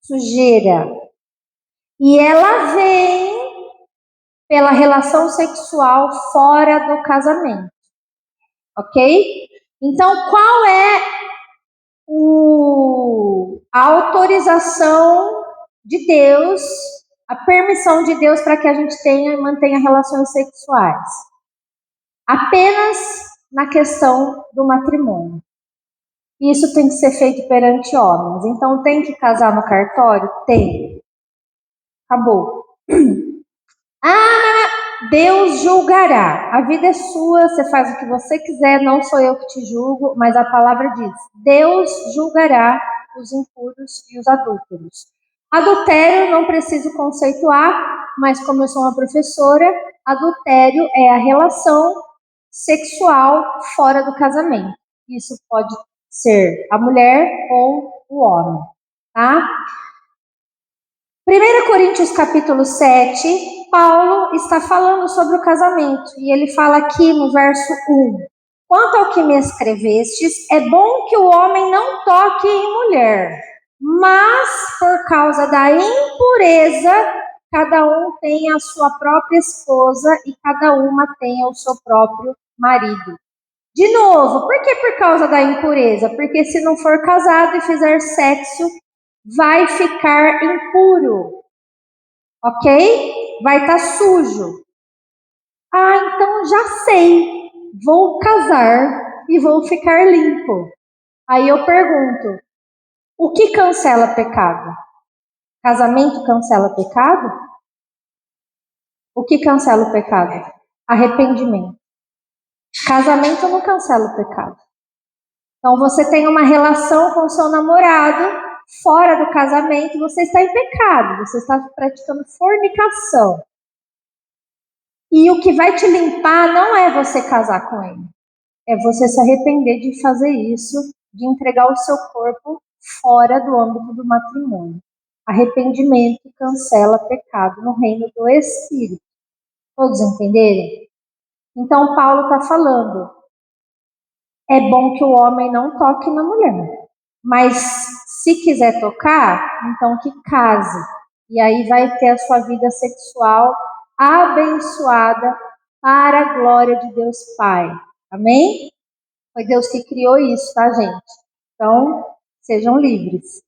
[SPEAKER 1] Sujeira. E ela vem pela relação sexual fora do casamento, ok? Então qual é a autorização de Deus, a permissão de Deus para que a gente tenha e mantenha relações sexuais? Apenas na questão do matrimônio. Isso tem que ser feito perante homens. Então tem que casar no cartório? Tem. Acabou. Deus julgará. A vida é sua, você faz o que você quiser, não sou eu que te julgo, mas a palavra diz: Deus julgará os impuros e os adúlteros. Adultério não preciso conceituar, mas como eu sou uma professora, adultério é a relação sexual fora do casamento. Isso pode ser a mulher ou o homem, tá? 1 Coríntios capítulo 7, Paulo está falando sobre o casamento, e ele fala aqui no verso 1: quanto ao que me escrevestes, é bom que o homem não toque em mulher, mas por causa da impureza, cada um tem a sua própria esposa e cada uma tem o seu próprio marido. De novo, por que por causa da impureza? Porque se não for casado e fizer sexo, vai ficar impuro, ok? Vai estar sujo. Ah, então já sei, vou casar e vou ficar limpo. Aí eu pergunto, o que cancela pecado? Casamento cancela pecado? O que cancela o pecado? Arrependimento. Casamento não cancela o pecado. Então você tem uma relação com o seu namorado, fora do casamento, você está em pecado, você está praticando fornicação. E o que vai te limpar não é você casar com ele, é você se arrepender de fazer isso, de entregar o seu corpo fora do âmbito do matrimônio. Arrependimento cancela pecado no reino do Espírito. Todos entenderam? Então Paulo está falando, é bom que o homem não toque na mulher, mas se quiser tocar, então que case. E aí vai ter a sua vida sexual abençoada para a glória de Deus Pai. Amém? Foi Deus que criou isso, tá, gente? Então, sejam livres.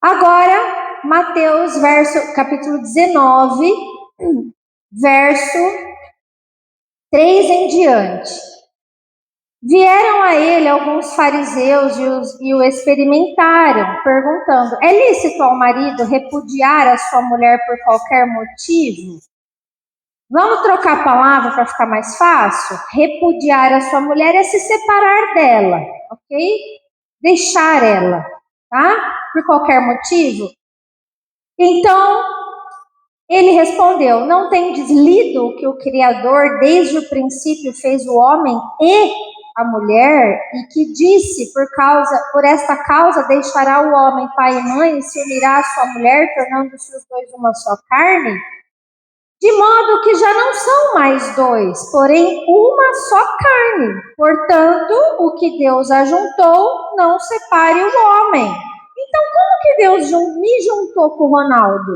[SPEAKER 1] Agora, Mateus, capítulo 19, verso 3 em diante. Vieram a ele alguns fariseus e o experimentaram, perguntando: é lícito ao marido repudiar a sua mulher por qualquer motivo? Vamos trocar a palavra para ficar mais fácil? Repudiar a sua mulher é se separar dela, ok? deixar ela, tá? Por qualquer motivo. Então, ele respondeu: não tendes lido que o Criador desde o princípio fez o homem e a mulher, e que disse, por esta causa deixará o homem pai e mãe e se unirá à sua mulher, tornando-se os dois uma só carne? De modo que já não são mais dois, porém uma só carne. Portanto, o que Deus ajuntou, não separe o homem. Então, como que Deus me juntou com o Ronaldo?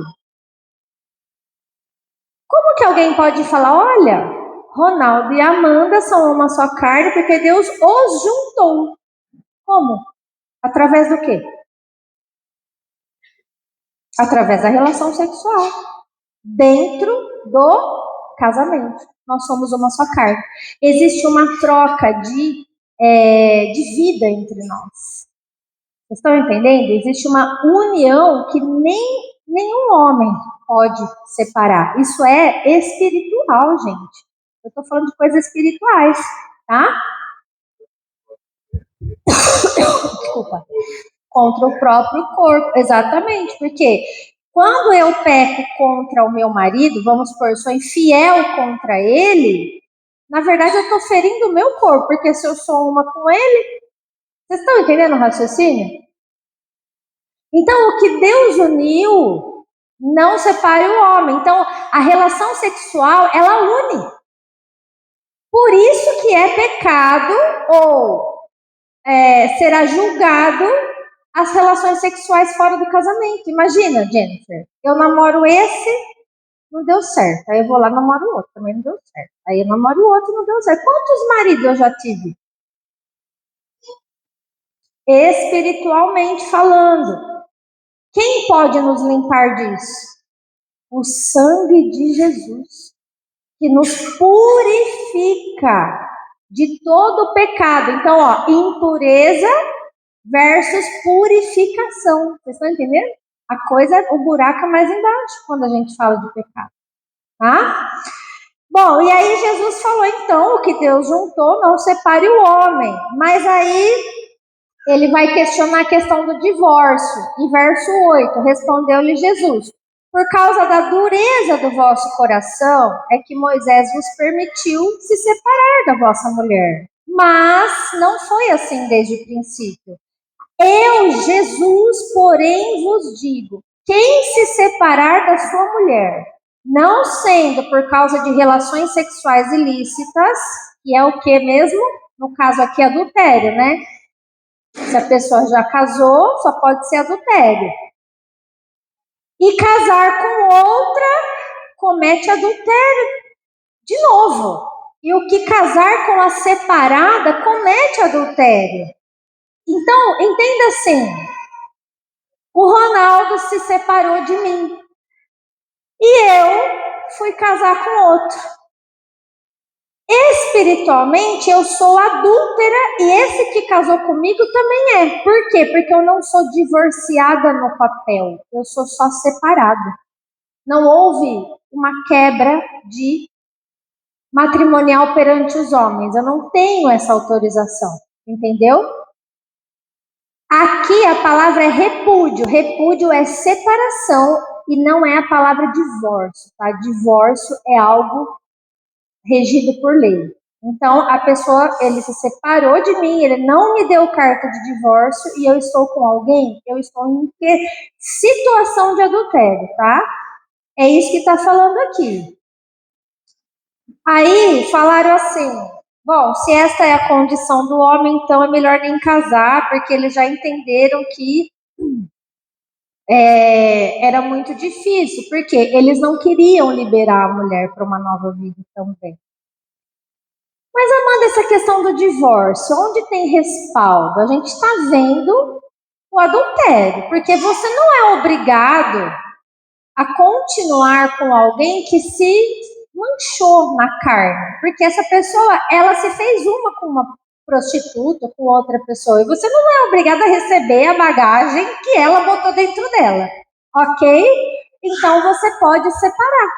[SPEAKER 1] Como que alguém pode falar, olha, Ronaldo e Amanda são uma só carne porque Deus os juntou? Como? Através do quê? Através da relação sexual. Dentro do casamento. Nós somos uma só carne. Existe uma troca de vida entre nós. Vocês estão entendendo? Existe uma união que nenhum homem pode separar. Isso é espiritual, gente. Eu estou falando de coisas espirituais, tá? Desculpa. Contra o próprio corpo. Exatamente. Porque quando eu peco contra o meu marido, vamos supor, sou infiel contra ele, na verdade eu estou ferindo o meu corpo, porque se eu sou uma com ele, vocês estão entendendo o raciocínio? Então, o que Deus uniu, não separe o homem. Então, a relação sexual, ela une. Por isso que é pecado ou será julgado as relações sexuais fora do casamento. Imagina, Jennifer, eu namoro esse, não deu certo. Aí eu vou lá e namoro o outro, também não deu certo. Aí eu namoro o outro, não deu certo. Quantos maridos eu já tive? Espiritualmente falando. Quem pode nos limpar disso? O sangue de Jesus, que nos purifica de todo o pecado. Então, ó, impureza versus purificação. Vocês estão entendendo? A coisa, o buraco é mais embaixo quando a gente fala de pecado. Tá? Bom, e aí Jesus falou, então, o que Deus juntou, não separe o homem. Mas aí ele vai questionar a questão do divórcio. Em verso 8, respondeu-lhe Jesus: por causa da dureza do vosso coração, é que Moisés vos permitiu se separar da vossa mulher. Mas não foi assim desde o princípio. Eu, Jesus, porém, vos digo: quem se separar da sua mulher, não sendo por causa de relações sexuais ilícitas, que é o que mesmo? No caso aqui, adultério, né? Se a pessoa já casou, só pode ser adultério. E casar com outra, comete adultério de novo. E o que casar com a separada, comete adultério. Então, entenda assim, o Ronaldo se separou de mim. E eu fui casar com outro. Espiritualmente, eu sou adúltera e esse que casou comigo também é. Por quê? Porque eu não sou divorciada no papel. Eu sou só separada. Não houve uma quebra de matrimonial perante os homens. Eu não tenho essa autorização. Entendeu? Aqui a palavra é repúdio. Repúdio é separação e não é a palavra divórcio. Tá? Divórcio é algo regido por lei. Então, a pessoa, ele se separou de mim, ele não me deu carta de divórcio e eu estou com alguém, eu estou em que situação de adultério, tá? É isso que está falando aqui. Aí, falaram assim, bom, se esta é a condição do homem, então é melhor nem casar, porque eles já entenderam que era muito difícil, porque eles não queriam liberar a mulher para uma nova vida também. Mas, Amanda, essa questão do divórcio, onde tem respaldo? A gente está vendo o adultério, porque você não é obrigado a continuar com alguém que se manchou na carne, porque essa pessoa, ela se fez uma com uma prostituta, com outra pessoa, e você não é obrigado a receber a bagagem que ela botou dentro dela, ok? Então você pode separar,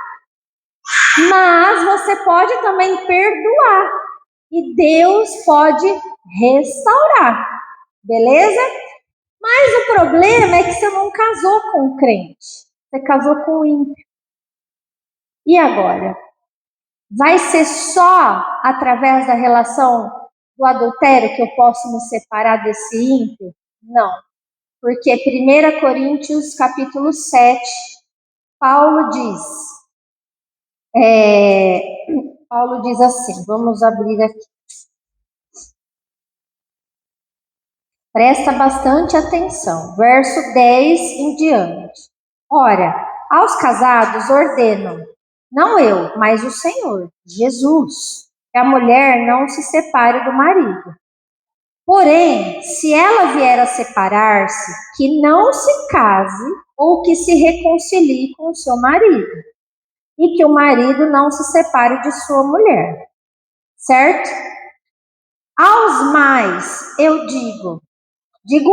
[SPEAKER 1] mas você pode também perdoar. E Deus pode restaurar. Beleza? Mas o problema é que você não casou com o crente. Você casou com o ímpio. E agora? Vai ser só através da relação do adultério que eu posso me separar desse ímpio? Não. Porque 1 Coríntios capítulo 7, Paulo diz assim, vamos abrir aqui. Presta bastante atenção. Verso 10 em diante. Ora, aos casados ordeno, não eu, mas o Senhor, Jesus, que a mulher não se separe do marido. Porém, se ela vier a separar-se, que não se case ou que se reconcilie com o seu marido, e que o marido não se separe de sua mulher. Certo? Aos mais, eu digo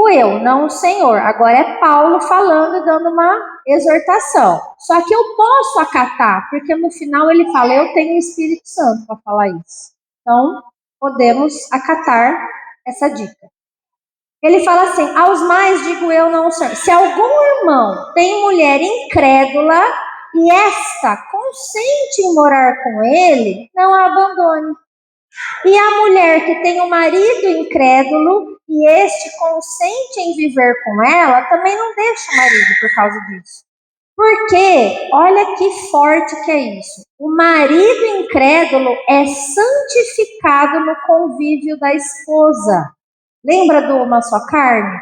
[SPEAKER 1] eu, não o Senhor. Agora é Paulo falando e dando uma exortação. Só que eu posso acatar, porque no final ele fala, eu tenho o Espírito Santo para falar isso. Então, podemos acatar essa dica. Ele fala assim, aos mais digo eu, não o Senhor. Se algum irmão tem mulher incrédula e esta consente em morar com ele, não a abandone. E a mulher que tem um marido incrédulo e este consente em viver com ela, também não deixa o marido por causa disso. Porque, olha que forte que é isso. O marido incrédulo é santificado no convívio da esposa. Lembra do uma só carne?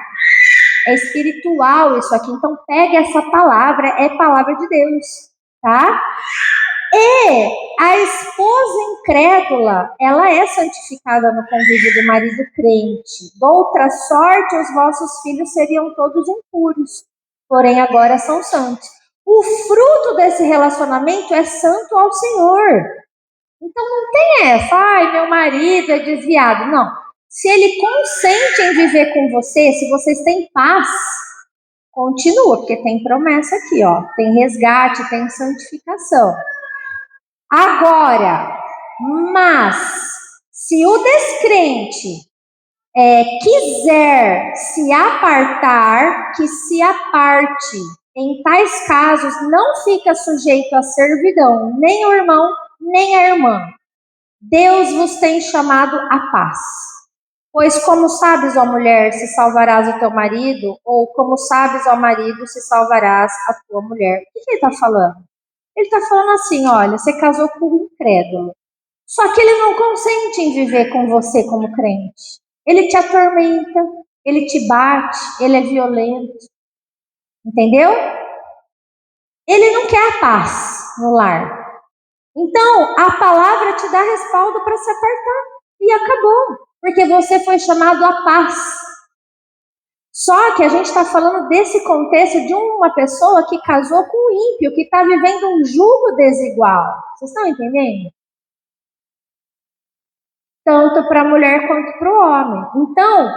[SPEAKER 1] É espiritual isso aqui. Então, pegue essa palavra, é palavra de Deus, tá? E a esposa incrédula, ela é santificada no convívio do marido crente. Doutra sorte, os vossos filhos seriam todos impuros, porém agora são santos. O fruto desse relacionamento é santo ao Senhor. Então não tem essa, ai, meu marido é desviado. Não. Se ele consente em viver com você, se vocês têm paz, continua, porque tem promessa aqui, ó. Tem resgate, tem santificação. Agora, mas, se o descrente quiser se apartar, que se aparte. Em tais casos, não fica sujeito à servidão, nem o irmão, nem a irmã. Deus vos tem chamado à paz. Pois como sabes, ó mulher, se salvarás o teu marido, ou como sabes, ó marido, se salvarás a tua mulher. O que ele está falando? Ele está falando assim, olha, você casou com um incrédulo. Só que ele não consente em viver com você como crente. Ele te atormenta, ele te bate, ele é violento. Entendeu? Ele não quer a paz no lar. Então, a palavra te dá respaldo para se apartar. E acabou. Porque você foi chamado à paz. Só que a gente está falando desse contexto de uma pessoa que casou com um ímpio, que está vivendo um jugo desigual. Vocês estão entendendo? Tanto para a mulher quanto para o homem. Então,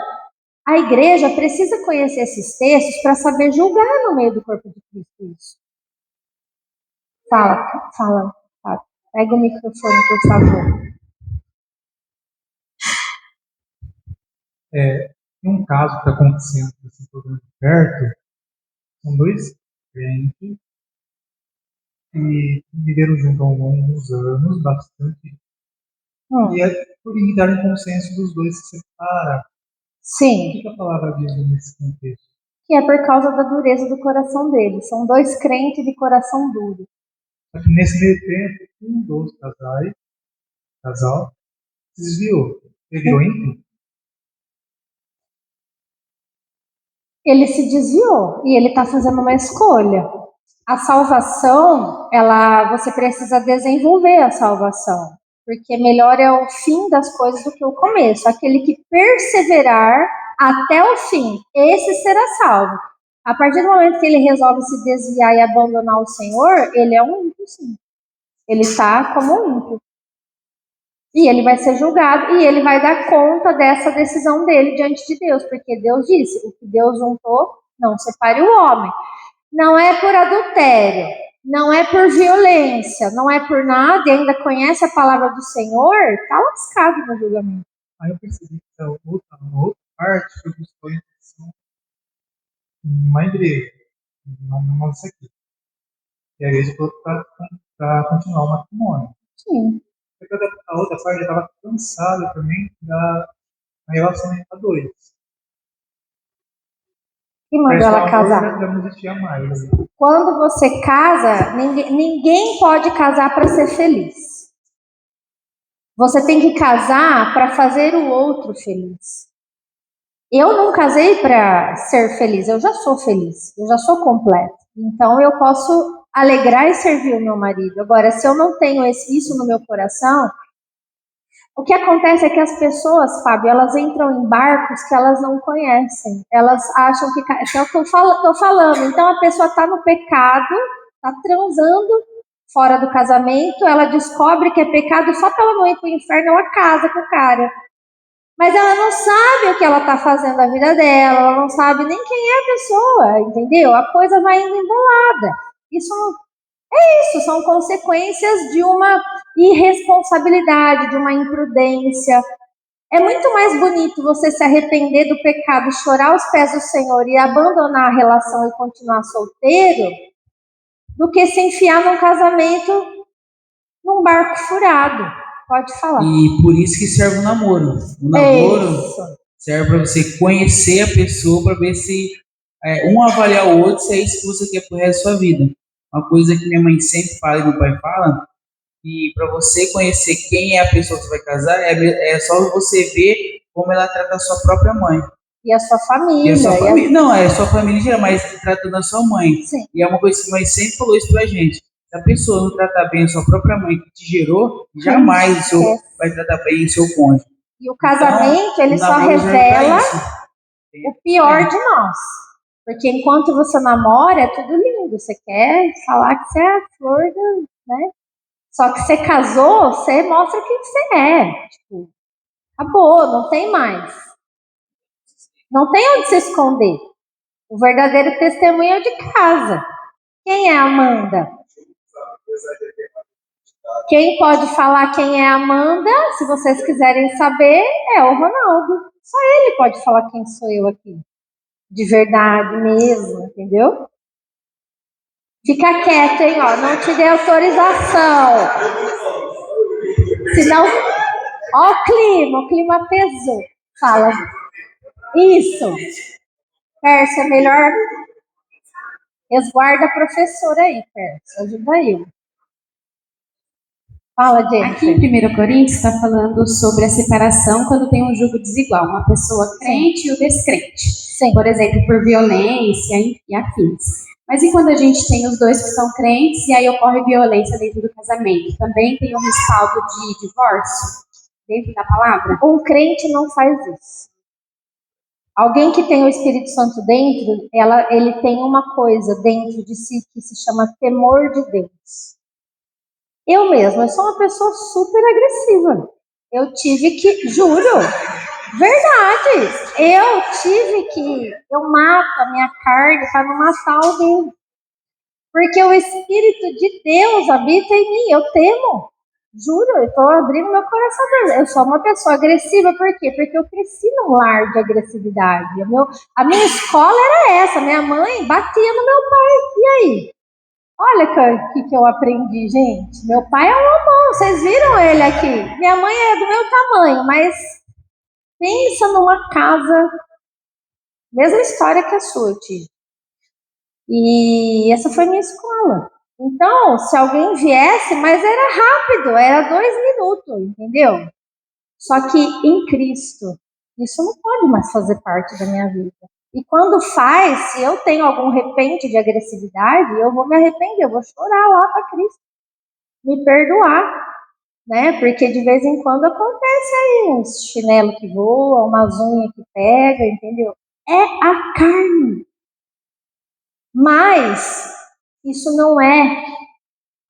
[SPEAKER 1] a igreja precisa conhecer esses textos para saber julgar no meio do corpo de Cristo isso. Fala. Pega o microfone, por favor.
[SPEAKER 8] Tem um caso que está acontecendo nesse programa de perto. São dois crentes que viveram junto há alguns anos, bastante. E por entraram em consenso dos dois se separar.
[SPEAKER 1] Sim.
[SPEAKER 8] O que a palavra diz nesse contexto?
[SPEAKER 1] Que é por causa da dureza do coração deles. São dois crentes de coração duro.
[SPEAKER 8] Só que nesse meio tempo, um dos casal se desviou. Ele virou ímpio?
[SPEAKER 1] Ele se desviou e ele está fazendo uma escolha. A salvação, você precisa desenvolver a salvação. Porque melhor é o fim das coisas do que o começo. Aquele que perseverar até o fim, esse será salvo. A partir do momento que ele resolve se desviar e abandonar o Senhor, ele é um ímpio, sim. Ele está como um ímpio. E ele vai ser julgado e ele vai dar conta dessa decisão dele diante de Deus. Porque Deus disse, o que Deus juntou, não separe o homem. Não é por adultério, não é por violência, não é por nada, e ainda conhece a palavra do Senhor, está lascado no julgamento.
[SPEAKER 8] Aí eu percebi que a outra parte que eu busco orientação numa igreja, não isso aqui. E a igreja falou para continuar o matrimônio.
[SPEAKER 1] Sim.
[SPEAKER 8] A outra parte já estava cansada também da relação entre a dois.
[SPEAKER 1] E mandou ela casar.
[SPEAKER 8] Já não existia mais.
[SPEAKER 1] Quando você casa, ninguém pode casar para ser feliz. Você tem que casar para fazer o outro feliz. Eu não casei para ser feliz, eu já sou feliz, eu já sou completa. Então eu posso alegrar e servir o meu marido. Agora, se eu não tenho isso no meu coração, o que acontece é que as pessoas, Fábio, elas entram em barcos que elas não conhecem. Elas acham que eu estou falando. Então a pessoa está no pecado, está transando fora do casamento, ela descobre que é pecado só para ela não ir para o inferno, ela casa com o cara. Mas ela não sabe o que ela está fazendo na vida dela, ela não sabe nem quem é a pessoa, entendeu? A coisa vai indo embolada. Isso são consequências de uma irresponsabilidade, de uma imprudência. É muito mais bonito você se arrepender do pecado, chorar aos pés do Senhor e abandonar a relação e continuar solteiro, do que se enfiar num casamento num barco furado. Pode falar.
[SPEAKER 4] E por isso que serve o namoro. O namoro serve para você conhecer a pessoa, para ver se um avaliar o outro, se é isso que você quer pro resto da sua vida. Uma coisa que minha mãe sempre fala e meu pai fala, que para você conhecer quem é a pessoa que você vai casar, é só você ver como ela trata a sua própria mãe.
[SPEAKER 1] E a sua família.
[SPEAKER 4] E a sua família. Não, é a sua família geral, mas tratando a sua mãe.
[SPEAKER 1] Sim.
[SPEAKER 4] E é uma coisa que a mãe sempre falou isso pra gente. Se a pessoa não tratar bem a sua própria mãe que te gerou, jamais vai tratar bem o seu cônjuge.
[SPEAKER 1] E o casamento, ele só revela o pior de nós. Porque enquanto você namora, é tudo lindo. Você quer falar que você é a flor do, né? Só que você casou, você mostra quem você é. Tipo, acabou, não tem mais. Não tem onde se esconder. O verdadeiro testemunho é o de casa. Quem é a Amanda? Quem pode falar quem é a Amanda, se vocês quiserem saber, é o Ronaldo. Só ele pode falar quem sou eu aqui. De verdade mesmo, entendeu? Fica quieto, hein, ó. Não te dê autorização. Senão, ó o clima pesou. Fala. Isso. Pérsia, é melhor resguarda a professora aí, Pérsia. Ajuda eu. Fala, gente.
[SPEAKER 5] Aqui em 1 Coríntios está falando sobre a separação quando tem um jugo desigual, uma pessoa crente e o descrente.
[SPEAKER 1] Sim.
[SPEAKER 5] Por exemplo, por violência e afins. Mas e quando a gente tem os dois que são crentes e aí ocorre violência dentro do casamento? Também tem um respaldo de divórcio dentro da palavra?
[SPEAKER 1] Um crente não faz isso. Alguém que tem o Espírito Santo dentro, ele tem uma coisa dentro de si que se chama temor de Deus. Eu mesma, eu sou uma pessoa super agressiva. Eu tive que, juro, verdade, eu mato a minha carne para não matar alguém. Porque o Espírito de Deus habita em mim, eu temo. Juro, eu estou abrindo meu coração. Eu sou uma pessoa agressiva, por quê? Porque eu cresci num lar de agressividade. A minha escola era essa, minha mãe batia no meu pai. E aí? Olha o que eu aprendi, gente. Meu pai é um amor, vocês viram ele aqui. Minha mãe é do meu tamanho, mas pensa numa casa, mesma história que a sua, tio. E essa foi minha escola. Então, se alguém viesse, mas era rápido, era 2 minutos, entendeu? Só que em Cristo, isso não pode mais fazer parte da minha vida. E quando faz, se eu tenho algum repente de agressividade, eu vou me arrepender, eu vou chorar lá para Cristo, me perdoar, né? Porque de vez em quando acontece aí uns chinelos que voam, umas unhas que pegam, entendeu? É a carne. Mas isso não é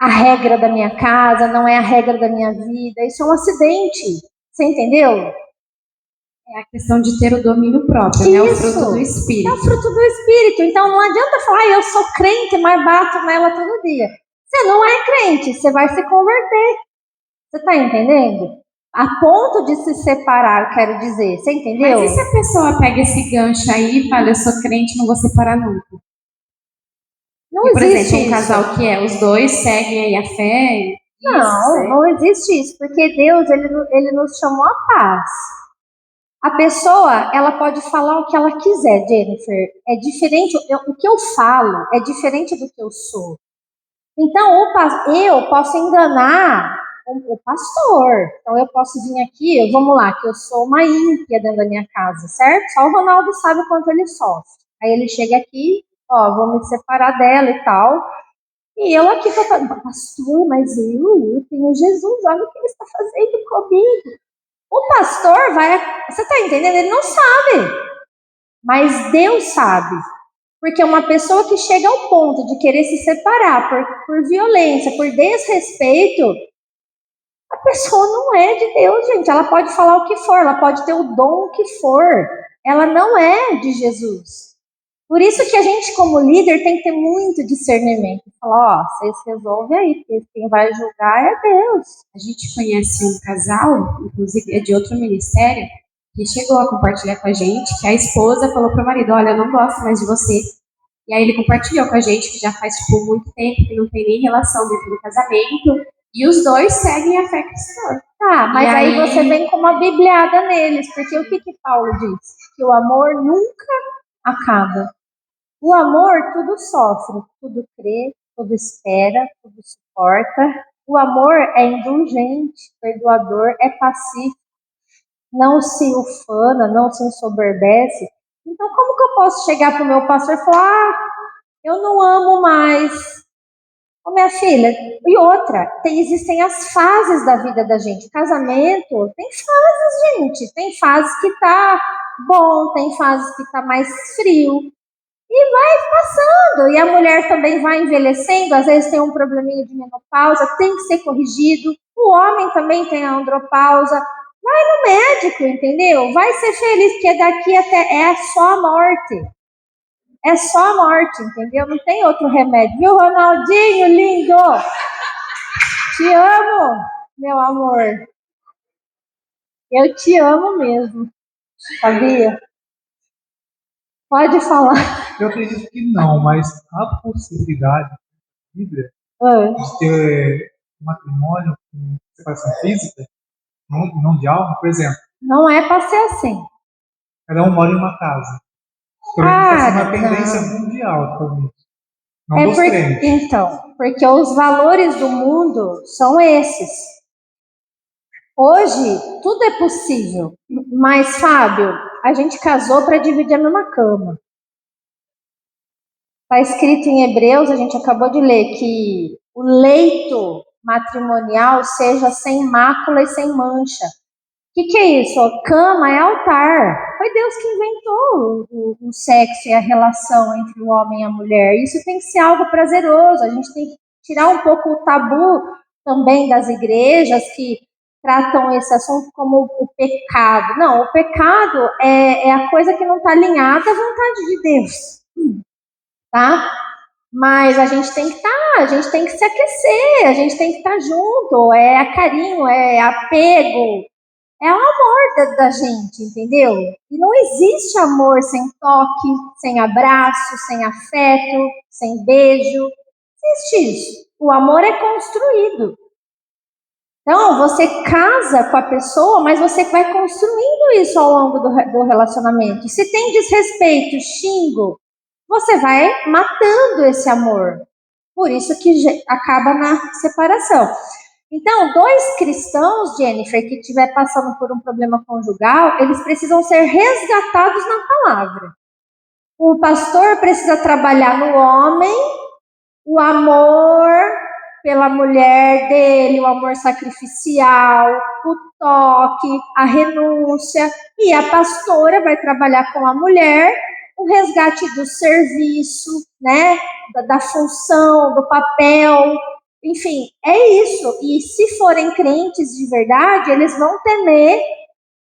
[SPEAKER 1] a regra da minha casa, não é a regra da minha vida, isso é um acidente, você entendeu?
[SPEAKER 5] É a questão de ter o domínio próprio, né? O fruto do Espírito.
[SPEAKER 1] É o fruto do Espírito. Então não adianta falar, eu sou crente, mas bato nela todo dia. Você não é crente, você vai se converter. Você está entendendo? A ponto de se separar, eu quero dizer. Você entendeu?
[SPEAKER 5] Mas e se a pessoa pega esse gancho aí e fala, eu sou crente, não vou separar nunca?
[SPEAKER 1] Não
[SPEAKER 5] E, por
[SPEAKER 1] existe
[SPEAKER 5] exemplo, um
[SPEAKER 1] isso.
[SPEAKER 5] casal que os dois seguem aí a fé.
[SPEAKER 1] Não existe isso, porque Deus, ele nos chamou à paz. A pessoa, ela pode falar o que ela quiser, Jennifer. É diferente, o que eu falo é diferente do que eu sou. Então, eu posso enganar o pastor. Então, eu posso vir aqui, vamos lá, que eu sou uma ímpia dentro da minha casa, certo? Só o Ronaldo sabe o quanto ele sofre. Aí ele chega aqui, ó, vou me separar dela e tal. E eu aqui falando, pastor, mas eu tenho Jesus, olha o que ele está fazendo comigo. O pastor vai, você está entendendo? Ele não sabe, mas Deus sabe. Porque uma pessoa que chega ao ponto de querer se separar por violência, por desrespeito, a pessoa não é de Deus, gente. Ela pode falar o que for, ela pode ter o dom que for. Ela não é de Jesus. Por isso que a gente, como líder, tem que ter muito discernimento. Falar, ó, vocês resolvem aí, porque quem vai julgar é Deus.
[SPEAKER 5] A gente conhece um casal, inclusive é de outro ministério, que chegou a compartilhar com a gente, que a esposa falou para o marido, olha, eu não gosto mais de você. E aí ele compartilhou com a gente, que já faz muito tempo, que não tem nem relação dentro do casamento, e os dois seguem a fé cristã.
[SPEAKER 1] Tá, mas aí você vem com uma bibliada neles, porque o que Paulo diz? Que o amor nunca acaba. O amor tudo sofre, tudo crê, tudo espera, tudo suporta. O amor é indulgente, perdoador, é pacífico, não se ufana, não se ensoberbece. Então, como que eu posso chegar para o meu pastor e falar, eu não amo mais? Ô, minha filha, e outra, existem as fases da vida da gente. Casamento tem fases, gente. Tem fases que tá bom, tem fases que tá mais frio. E vai passando. E a mulher também vai envelhecendo, às vezes tem um probleminha de menopausa, tem que ser corrigido. O homem também tem a andropausa. Vai no médico, entendeu? Vai ser feliz, porque daqui até é só a morte. É só a morte, entendeu? Não tem outro remédio. Viu, Ronaldinho, lindo? Te amo, meu amor. Eu te amo mesmo. Sabia? Pode falar.
[SPEAKER 8] Eu acredito que não, mas há possibilidade de ter matrimônio com separação física, não de alma, por exemplo.
[SPEAKER 1] Não é para ser assim.
[SPEAKER 8] Cada um mora em uma casa. Essa é uma tendência mundial atualmente. Não dos crentes.
[SPEAKER 1] Então, porque os valores do mundo são esses. Hoje, tudo é possível. Mas, Fábio, a gente casou para dividir a mesma cama. Está escrito em Hebreus, a gente acabou de ler, que o leito matrimonial seja sem mácula e sem mancha. O que é isso? Cama é altar. Foi Deus que inventou o sexo e a relação entre o homem e a mulher. Isso tem que ser algo prazeroso. A gente tem que tirar um pouco o tabu também das igrejas que tratam esse assunto como o pecado. Não, o pecado é a coisa que não está alinhada à vontade de Deus. Tá? Mas a gente tem que estar, a gente tem que se aquecer, a gente tem que estar junto. É carinho, é apego. É o amor da gente, entendeu? E não existe amor sem toque, sem abraço, sem afeto, sem beijo. Não existe isso. O amor é construído. Então, você casa com a pessoa, mas você vai construindo isso ao longo do relacionamento. Se tem desrespeito, xingo, você vai matando esse amor. Por isso que acaba na separação. Então, dois cristãos, Jennifer, que estiver passando por um problema conjugal, eles precisam ser resgatados na palavra. O pastor precisa trabalhar no homem o amor pela mulher dele, o amor sacrificial, o toque, a renúncia. E a pastora vai trabalhar com a mulher o resgate do serviço, né? Da função, do papel. Enfim, é isso. E se forem crentes de verdade, eles vão temer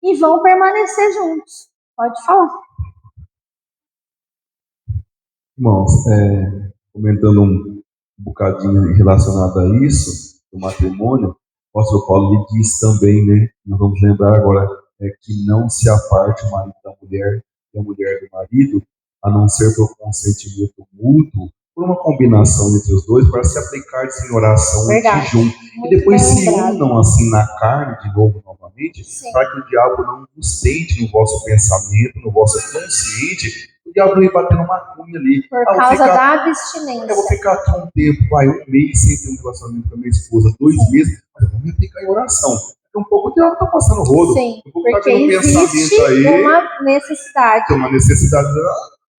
[SPEAKER 1] e vão permanecer juntos. Pode falar.
[SPEAKER 6] Irmãos, comentando um bocadinho relacionado a isso, do matrimônio, O apóstolo Paulo lhe diz também, né? Nós vamos lembrar agora que não se aparte o marido da mulher e a mulher do marido, a não ser por consentimento mútuo, por uma combinação entre os dois, para se aplicar em oração e jejum. E depois se unam assim na carne, de novo, novamente, para que o diabo não vos tente no vosso pensamento, no vosso consciente, o diabo não ir batendo uma cunha ali.
[SPEAKER 1] Por causa da abstinência.
[SPEAKER 6] Eu vou ficar aqui um tempo, um mês sem ter um relacionamento com a minha esposa, 2 meses, mas eu vou me aplicar em oração. Um pouco o diabo está passando rodo.
[SPEAKER 1] Sim,
[SPEAKER 6] um pouco
[SPEAKER 1] porque existe
[SPEAKER 6] aí,
[SPEAKER 1] uma necessidade.
[SPEAKER 6] Tem uma necessidade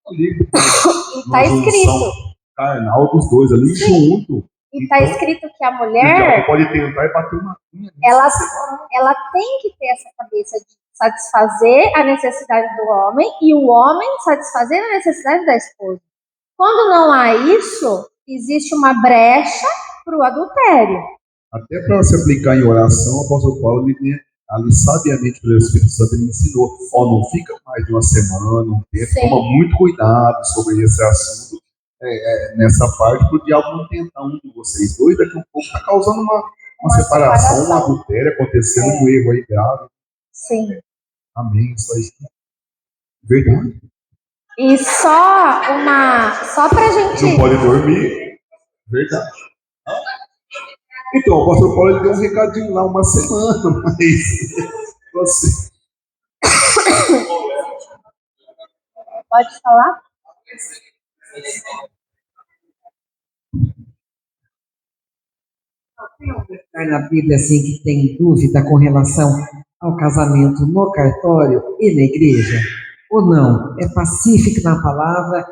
[SPEAKER 6] ali.
[SPEAKER 1] E está escrito.
[SPEAKER 6] Carnal dos dois ali junto.
[SPEAKER 1] E está escrito que a mulher
[SPEAKER 6] pode tentar e bater uma cunha.
[SPEAKER 1] Ela tem que ter essa cabeça de satisfazer a necessidade do homem e o homem satisfazer a necessidade da esposa. Quando não há isso, existe uma brecha para o adultério.
[SPEAKER 6] Até para se aplicar em oração, o apóstolo Paulo ali sabiamente pelo Espírito Santo ele ensinou: não fica mais de uma semana, um tempo, toma muito cuidado sobre esse assunto. Nessa parte, para o diabo não tentar um de vocês dois, daqui a um pouco está causando uma separação, um adultério acontecendo, um erro aí grave.
[SPEAKER 1] Sim.
[SPEAKER 6] Amém, isso aí. Verdade.
[SPEAKER 1] E só pra gente...
[SPEAKER 6] Não pode dormir. Verdade. Então, o apóstolo Paulo ele deu um recadinho lá, uma semana, mas você...
[SPEAKER 1] Pode falar?
[SPEAKER 3] Tem um lugar na Bíblia assim que tem dúvida com relação ao casamento no cartório e na igreja? Ou não? É pacífico na palavra,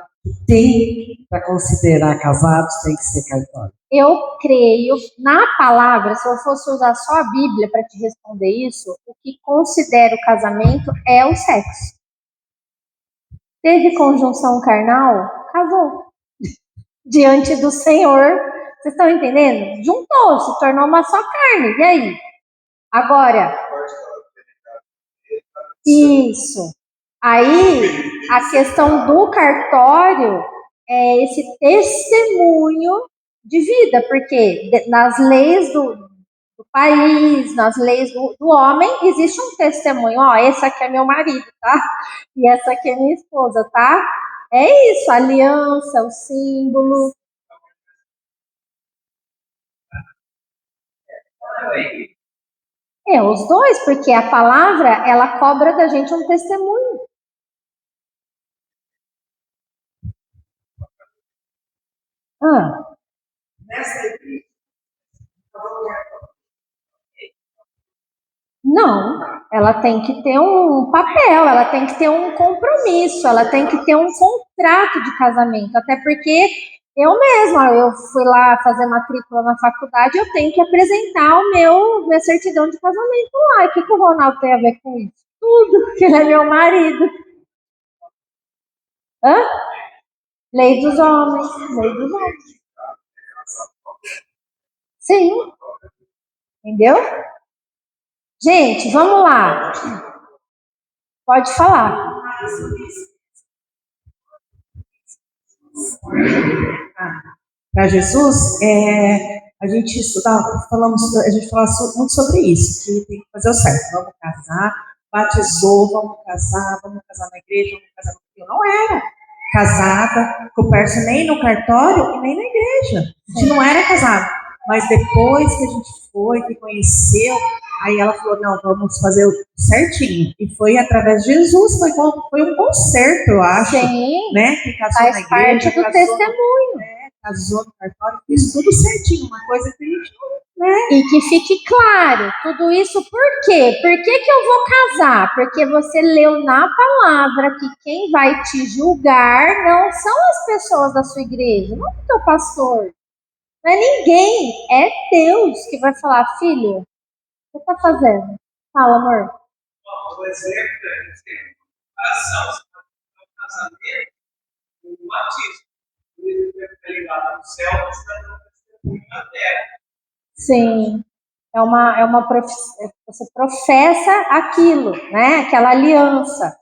[SPEAKER 3] tem para considerar casados, tem que ser cartório.
[SPEAKER 1] Eu creio, na palavra, se eu fosse usar só a Bíblia para te responder isso, o que considero o casamento é o sexo. Teve conjunção carnal? Casou. Diante do Senhor, vocês estão entendendo? Juntou, se tornou uma só carne, e aí? Agora, isso. Aí, a questão do cartório é esse testemunho de vida, porque nas leis do país, nas leis do homem, existe um testemunho. Esse aqui é meu marido, tá? E essa aqui é minha esposa, tá? É isso, a aliança, o símbolo. Os dois, porque a palavra, ela cobra da gente um testemunho. Não, ela tem que ter um papel, ela tem que ter um compromisso, ela tem que ter um contrato de casamento, até porque eu mesma, eu fui lá fazer matrícula na faculdade, eu tenho que apresentar minha certidão de casamento lá. E o que o Ronaldo tem a ver com isso? Tudo, porque ele é meu marido. Lei dos homens, lei dos homens. Sim. Entendeu? Gente, vamos lá. Pode falar.
[SPEAKER 2] Para Jesus, a gente fala muito sobre isso, que tem que fazer o certo. Vamos casar, batizou, vamos casar na igreja, vamos casar no Rio. Não era casada com o Pércio nem no cartório e nem na igreja. A gente não era casado. Mas depois que a gente foi, que conheceu, aí ela falou, não, vamos fazer certinho. E foi através de Jesus, foi um concerto, eu acho.
[SPEAKER 1] Sim,
[SPEAKER 2] né? Que casou
[SPEAKER 1] faz
[SPEAKER 2] na igreja,
[SPEAKER 1] parte do testemunho.
[SPEAKER 2] Casou no cartório, fez tudo certinho, uma coisa que a gente não, né?
[SPEAKER 1] E que fique claro, tudo isso por quê? Por que eu vou casar? Porque você leu na palavra que quem vai te julgar não são as pessoas da sua igreja, não é o teu pastor. Não é ninguém, é Deus que vai falar, filho, o que você está fazendo? Fala, amor.
[SPEAKER 4] O exemplo é o casamento, o batismo. Ele fica ligado no céu, mas está dando testemunho na terra.
[SPEAKER 1] Sim, você professa aquilo, né? Aquela aliança.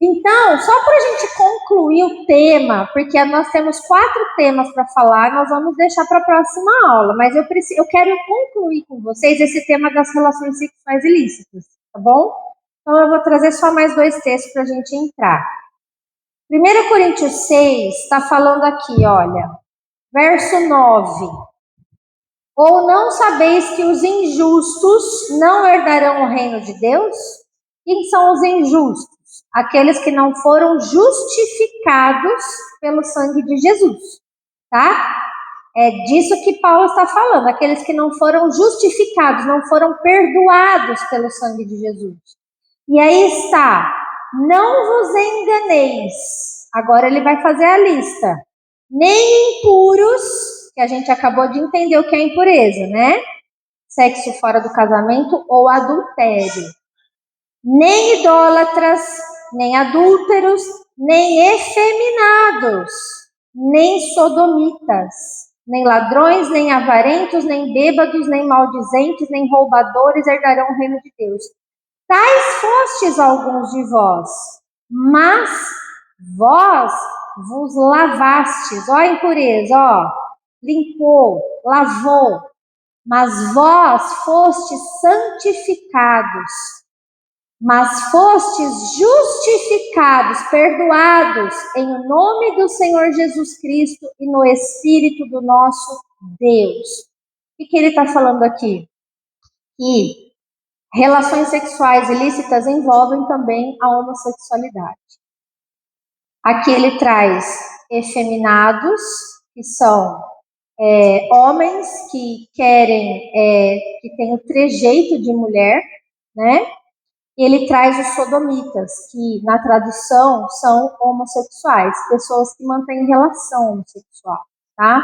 [SPEAKER 1] Então, só para a gente concluir o tema, porque nós temos 4 temas para falar, nós vamos deixar para a próxima aula, mas eu quero concluir com vocês esse tema das relações sexuais ilícitas, tá bom? Então, eu vou trazer só mais 2 textos para a gente entrar. 1 Coríntios 6 está falando aqui, olha, verso 9. Ou não sabeis que os injustos não herdarão o reino de Deus? Quem são os injustos? Aqueles que não foram justificados pelo sangue de Jesus, tá? É disso que Paulo está falando, aqueles que não foram justificados, não foram perdoados pelo sangue de Jesus. E aí está, não vos enganeis, agora ele vai fazer a lista, nem impuros, que a gente acabou de entender o que é impureza, né? Sexo fora do casamento ou adultério. Nem idólatras, nem adúlteros, nem efeminados, nem sodomitas, nem ladrões, nem avarentos, nem bêbados, nem maldizentes, nem roubadores herdarão o reino de Deus. Tais fostes alguns de vós, mas vós vos lavastes, ó a impureza, ó, limpou, lavou, mas vós fostes santificados, mas fostes justificados, perdoados, em nome do Senhor Jesus Cristo e no Espírito do nosso Deus. O que ele está falando aqui? Que relações sexuais ilícitas envolvem também a homossexualidade. Aqui ele traz efeminados, que são homens que querem, que têm o trejeito de mulher, né? E ele traz os sodomitas, que na tradução são homossexuais, pessoas que mantêm relação homossexual, tá?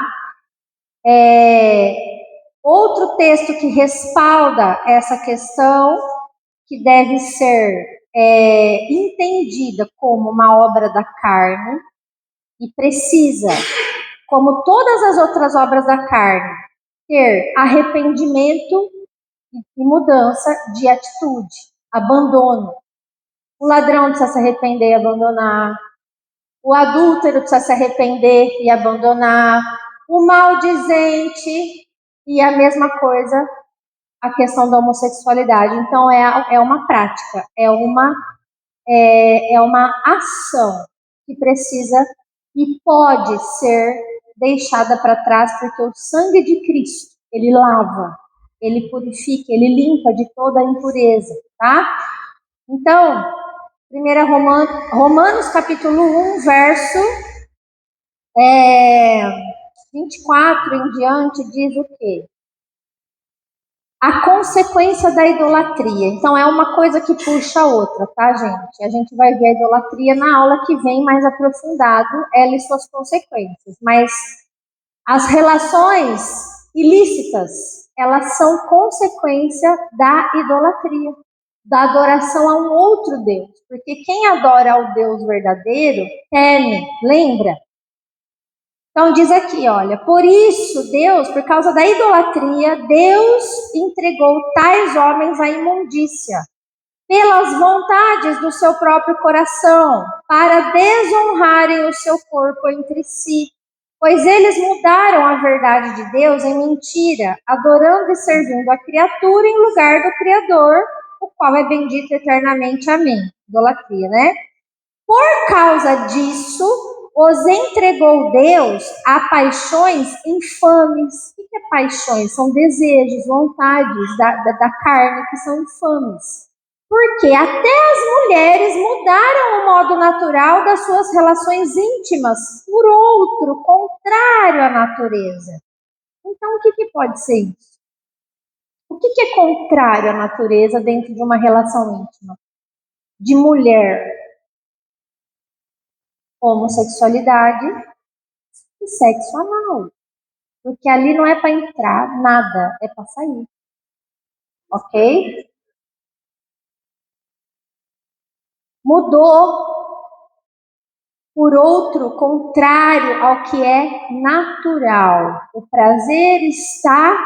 [SPEAKER 1] Outro texto que respalda essa questão, que deve ser entendida como uma obra da carne, e precisa, como todas as outras obras da carne, ter arrependimento e mudança de atitude, abandono. O ladrão precisa se arrepender e abandonar. O adúltero precisa se arrepender e abandonar. O maldizente, e a mesma coisa a questão da homossexualidade. Então é uma prática, é uma ação que precisa e pode ser deixada para trás, porque o sangue de Cristo, ele lava, ele purifica, ele limpa de toda a impureza, tá? Então, 1 Romanos capítulo 1, verso 24 em diante, diz o quê? A consequência da idolatria. Então, é uma coisa que puxa a outra, tá, gente? A gente vai ver a idolatria na aula que vem mais aprofundado, ela e suas consequências. Mas as relações ilícitas, elas são consequência da idolatria, da adoração a um outro Deus. Porque quem adora ao Deus verdadeiro, teme, lembra? Então diz aqui, olha, por isso Deus, por causa da idolatria, Deus entregou tais homens à imundícia, pelas vontades do seu próprio coração, para desonrarem o seu corpo entre si. Pois eles mudaram a verdade de Deus em mentira, adorando e servindo a criatura em lugar do Criador, o qual é bendito eternamente. Amém. Idolatria, né? Por causa disso, os entregou Deus a paixões infames. O que é paixões? São desejos, vontades da carne que são infames. Porque até as mulheres mudaram o modo natural das suas relações íntimas por outro, contrário à natureza. Então, o que pode ser isso? O que é contrário à natureza dentro de uma relação íntima? De mulher, homossexualidade e sexo anal. Porque ali não é para entrar nada, é para sair. Ok? Mudou por outro, contrário ao que é natural. O prazer está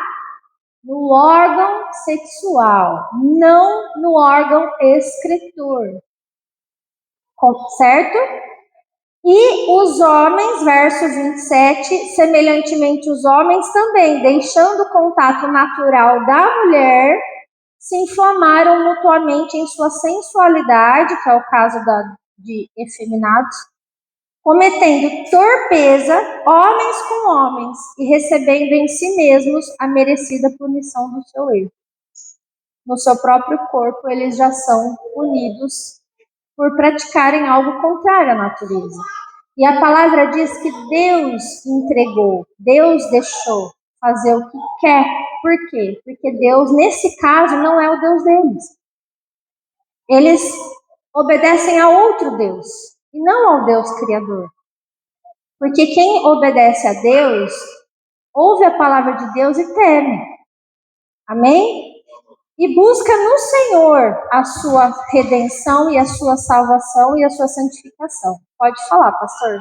[SPEAKER 1] no órgão sexual, não no órgão excretor. certo? E os homens, verso 27, semelhantemente os homens também, deixando o contato natural da mulher, se inflamaram mutuamente em sua sensualidade, que é o caso de efeminados, cometendo torpeza, homens com homens, e recebendo em si mesmos a merecida punição do seu erro. No seu próprio corpo, eles já são punidos por praticarem algo contrário à natureza. E a palavra diz que Deus entregou, Deus deixou fazer o que quer. Por quê? Porque Deus, nesse caso, não é o Deus deles. Eles obedecem a outro Deus, e não ao Deus Criador. Porque quem obedece a Deus, ouve a palavra de Deus e teme. Amém? E busca no Senhor a sua redenção e a sua salvação e a sua santificação. Pode falar, pastor.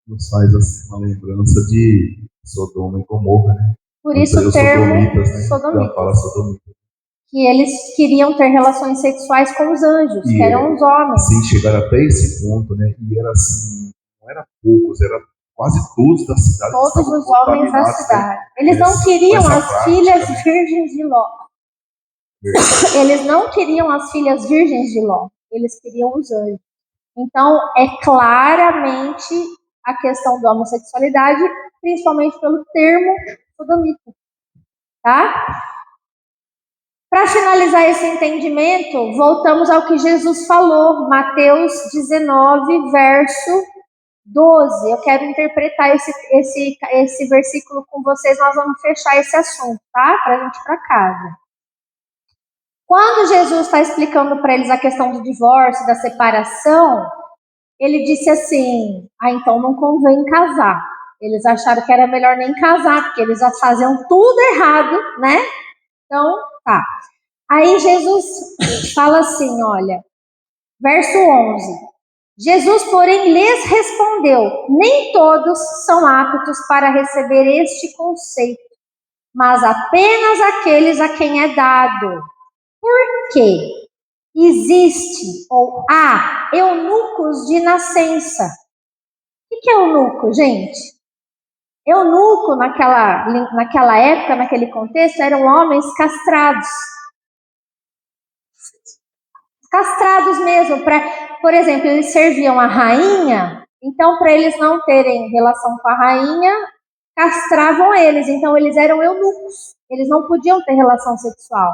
[SPEAKER 6] Nos faz assim, uma lembrança de Sodoma e Gomorra, né?
[SPEAKER 1] Por isso o termo
[SPEAKER 6] sodomitas, né?
[SPEAKER 1] sodomita.
[SPEAKER 6] Já fala sodomita.
[SPEAKER 1] Que eles queriam ter relações sexuais com os anjos, que eram os homens.
[SPEAKER 6] Sim, chegaram até esse ponto, né? E era assim, não era poucos, era quase todos da cidade.
[SPEAKER 1] Todos os homens da cidade. Né? Eles não queriam as filhas virgens de Ló. Eles não queriam as filhas virgens de Ló. Eles queriam os anjos. Então, é claramente a questão da homossexualidade, principalmente pelo termo sodomita. Tá? Para finalizar esse entendimento, voltamos ao que Jesus falou, Mateus 19, verso 12. Eu quero interpretar esse versículo com vocês, nós vamos fechar esse assunto, tá? Para a gente ir para casa. Quando Jesus está explicando para eles a questão do divórcio, da separação, ele disse assim, então não convém casar. Eles acharam que era melhor nem casar, porque eles já faziam tudo errado, né? Então, tá. Aí Jesus fala assim, olha, verso 11. Jesus, porém, lhes respondeu, nem todos são aptos para receber este conceito, mas apenas aqueles a quem é dado. Por quê? Existe ou há eunucos de nascença. O que é eunuco, gente? Eunuco, naquela época, naquele contexto, eram homens castrados. Castrados mesmo. Por exemplo, eles serviam a rainha, então para eles não terem relação com a rainha, castravam eles. Então eles eram eunucos. Eles não podiam ter relação sexual.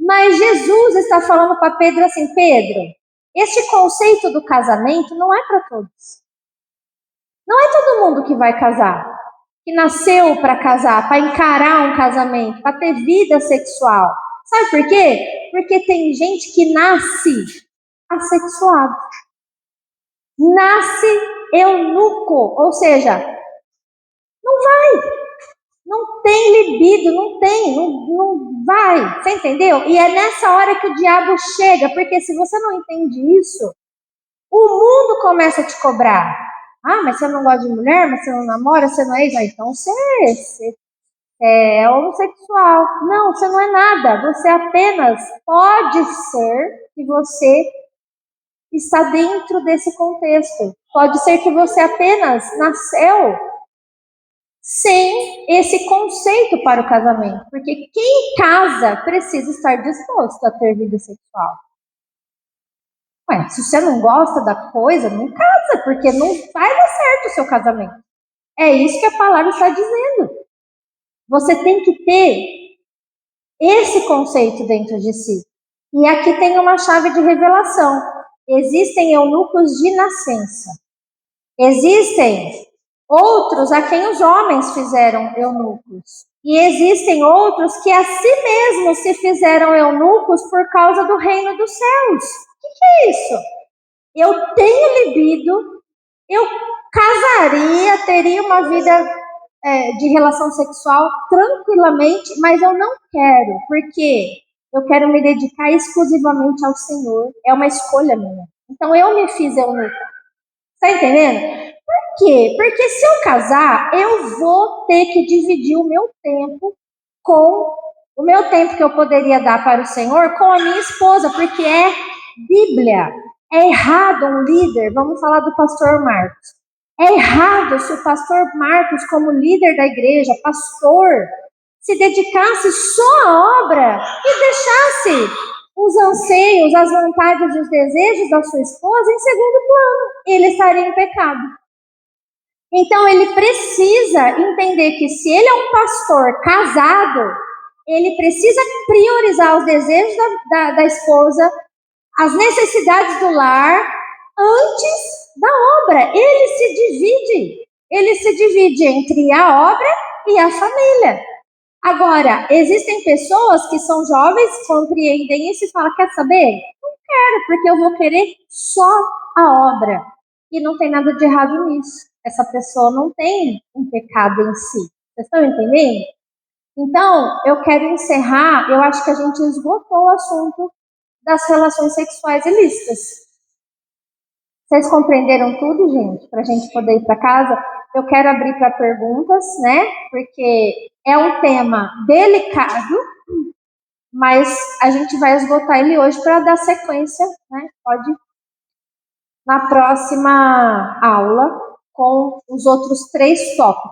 [SPEAKER 1] Mas Jesus está falando para Pedro assim, Pedro, este conceito do casamento não é para todos. Não é todo mundo que vai casar, que nasceu para casar, para encarar um casamento, para ter vida sexual. Sabe por quê? Porque tem gente que nasce assexuado. Nasce eunuco, ou seja, não vai. Não tem libido, não vai, você entendeu? E é nessa hora que o diabo chega, porque se você não entende isso, o mundo começa a te cobrar. Ah, mas você não gosta de mulher, mas você não namora, você não é isso, então você é homossexual. Não, você não é nada, você apenas pode ser que você está dentro desse contexto. Pode ser que você apenas nasceu sem esse conceito para o casamento. Porque quem casa precisa estar disposto a ter vida sexual. Ué, se você não gosta da coisa, não casa, porque não vai dar certo o seu casamento. É isso que a palavra está dizendo. Você tem que ter esse conceito dentro de si. E aqui tem uma chave de revelação. Existem eunucos de nascença. Existem outros a quem os homens fizeram eunucos. E existem outros que a si mesmos se fizeram eunucos por causa do reino dos céus. O que é isso? Eu tenho libido, eu casaria, teria uma vida de relação sexual tranquilamente, mas eu não quero, porque eu quero me dedicar exclusivamente ao Senhor. É uma escolha minha. Então eu me fiz eunuco. Está entendendo? Por quê? Porque se eu casar, eu vou ter que dividir o meu tempo com o meu tempo que eu poderia dar para o Senhor com a minha esposa, porque é Bíblia. É errado um líder, vamos falar do pastor Marcos. É errado se o pastor Marcos, como líder da igreja, pastor, se dedicasse só à obra e deixasse os anseios, as vontades e os desejos da sua esposa em segundo plano. Ele estaria em pecado. Então ele precisa entender que se ele é um pastor casado, ele precisa priorizar os desejos da esposa, as necessidades do lar, antes da obra. Ele se divide entre a obra e a família. Agora, existem pessoas que são jovens, compreendem isso e falam, quer saber? Não quero, porque eu vou querer só a obra. E não tem nada de errado nisso. Essa pessoa não tem um pecado em si. Vocês estão entendendo? Então, eu quero encerrar, eu acho que a gente esgotou o assunto das relações sexuais ilícitas. Vocês compreenderam tudo, gente? Para a gente poder ir para casa? Eu quero abrir para perguntas, né? Porque é um tema delicado, mas a gente vai esgotar ele hoje para dar sequência, né? Pode na próxima aula com os outros 3 tópicos.